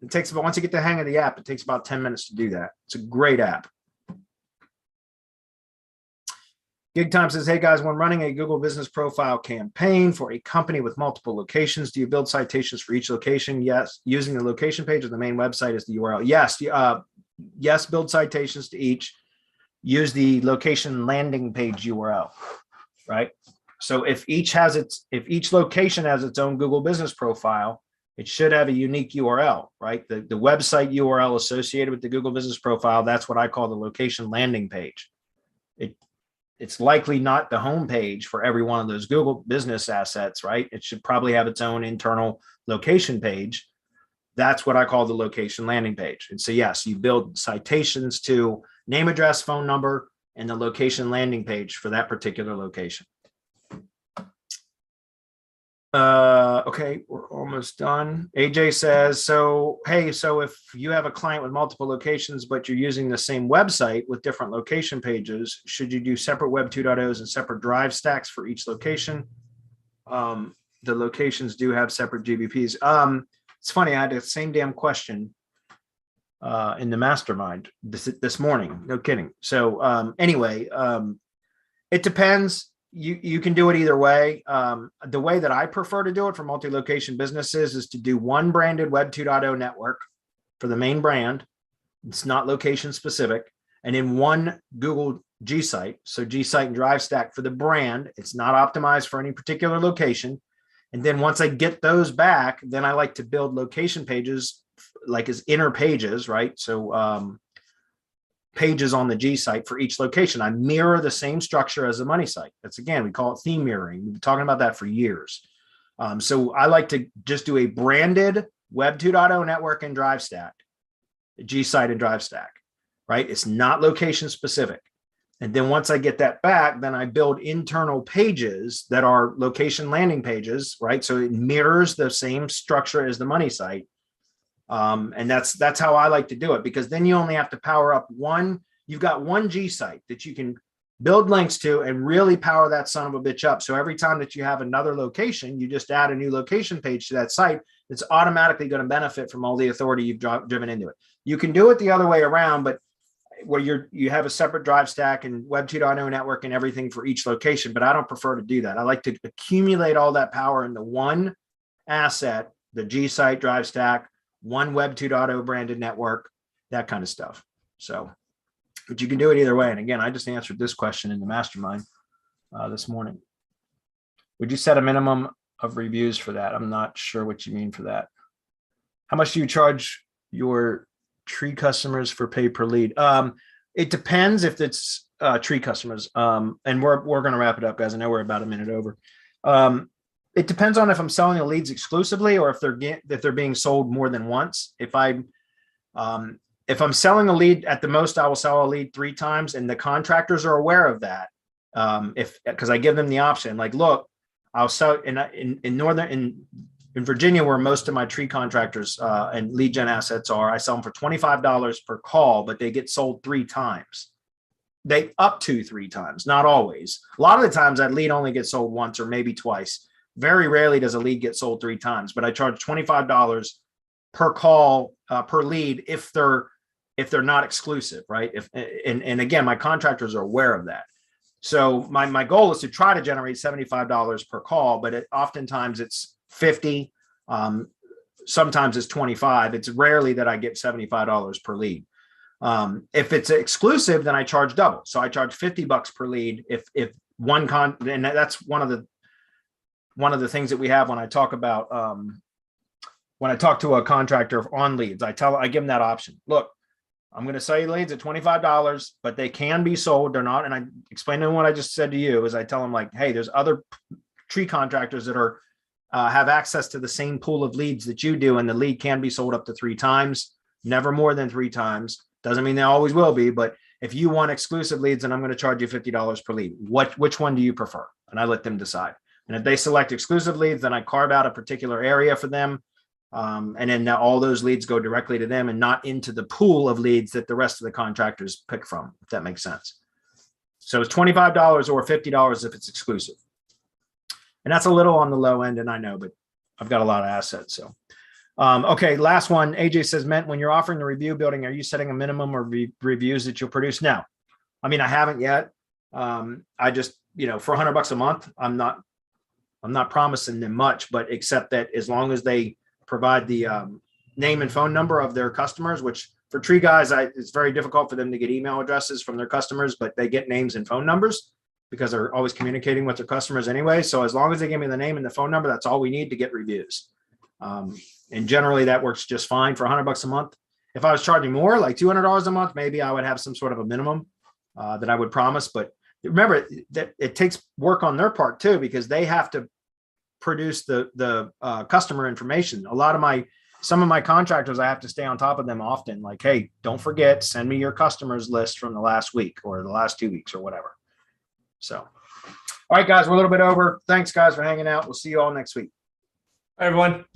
It takes about, once you get the hang of the app, it takes about 10 minutes to do that. It's a great app. Gig Time says, hey guys, when running a Google business profile campaign for a company with multiple locations, do you build citations for each location? Yes. Using the location page of the main website as the URL. Yes. Yes. Build citations to each. Use the location landing page URL. Right. So if each location has its own Google business profile, it should have a unique URL, right? The website URL associated with the Google business profile, that's what I call the location landing page. It's likely not the home page for every one of those Google business assets, right? It should probably have its own internal location page. That's what I call the location landing page. And so, yes, you build citations to name, address, phone number, and the location landing page for that particular location. Okay, we're almost done. AJ says, so if you have a client with multiple locations, but you're using the same website with different location pages, should you do separate Web 2.0s and separate drive stacks for each location? The locations do have separate GBPs. It's funny, I had the same damn question in the mastermind this morning. No kidding. So anyway, it depends. You can do it either way. The way that I prefer to do it for multi-location businesses is to do one branded Web 2.0 network for the main brand. It's not location specific. And in one Google G site. So G site and drive stack for the brand. It's not optimized for any particular location. And then once I get those back, then I like to build location pages like as inner pages, right? So pages on the G site for each location. I mirror the same structure as the money site. That's, again, we call it theme mirroring. We've been talking about that for years. So I like to just do a branded Web 2.0 network and drive stack, G site and drive stack, right? It's not location specific. And then once I get that back, then I build internal pages that are location landing pages, right? So it mirrors the same structure as the money site. And that's how I like to do it, because then you only have to power up one. You've got one G site that you can build links to and really power that son of a bitch up. So every time that you have another location, you just add a new location page to that site. It's automatically going to benefit from all the authority you've driven into it. You can do it the other way around, but where you have a separate drive stack and Web 2.0 network and everything for each location, but I don't prefer to do that. I like to accumulate all that power into one asset, the G site drive stack, one Web 2.0 branded network, that kind of stuff. So, but you can do it either way. And again, I just answered this question in the mastermind this morning. Would you set a minimum of reviews for that? I'm not sure what you mean for that. How much do you charge your tree customers for pay per lead? It depends if it's tree customers. And we're going to wrap it up, guys. I know we're about a minute over. It depends on if I'm selling the leads exclusively or if they're being sold more than once. If I'm selling a lead, at the most, I will sell a lead 3 times, and the contractors are aware of that. Because I give them the option, like, look, I'll sell in Virginia, where most of my tree contractors and lead gen assets are, I sell them for $25 per call, but they get sold 3 times. They up to 3 times, not always. A lot of the times that lead only gets sold once or maybe twice. Very rarely does a lead get sold 3 times, but I charge $25 per call per lead if they're not exclusive, right? And again, my contractors are aware of that. So my goal is to try to generate $75 per call, but oftentimes it's 50. Sometimes it's 25. It's rarely that I get $75 per lead. If it's exclusive, then I charge double. So I charge $50 per lead. If and that's one of the things that we have when I talk about when I talk to a contractor on leads. I give them that option. Look, I'm going to sell you leads at $25, but they can be sold. They're not. And I explain to them what I just said to you is I tell them, like, hey, there's other tree contractors that are have access to the same pool of leads that you do, and the lead can be sold up to 3 times, never more than 3 times. Doesn't mean they always will be, but if you want exclusive leads, then I'm going to charge you $50 per lead. Which one do you prefer? And I let them decide. And if they select exclusive leads, then I carve out a particular area for them. And then now all those leads go directly to them and not into the pool of leads that the rest of the contractors pick from, if that makes sense. So it's $25 or $50 if it's exclusive. And that's a little on the low end, and I know, but I've got a lot of assets. So, okay, last one. AJ says, Mint, when you're offering the review building, are you setting a minimum of reviews that you'll produce? No, I mean, I haven't yet. I just, for $100 a month, I'm not promising them much, but except that as long as they provide the name and phone number of their customers, which for tree guys, it's very difficult for them to get email addresses from their customers, but they get names and phone numbers because they're always communicating with their customers anyway. So as long as they give me the name and the phone number, that's all we need to get reviews. And generally that works just fine for $100 a month. If I was charging more, like $200 a month, maybe I would have some sort of a minimum that I would promise. But remember that it takes work on their part too, because they have to produce the customer information. Some of my contractors, I have to stay on top of them often. Like, hey, don't forget, send me your customers list from the last week or the last 2 weeks or whatever. So, all right, guys, we're a little bit over. Thanks, guys, for hanging out. We'll see you all next week. Bye, everyone.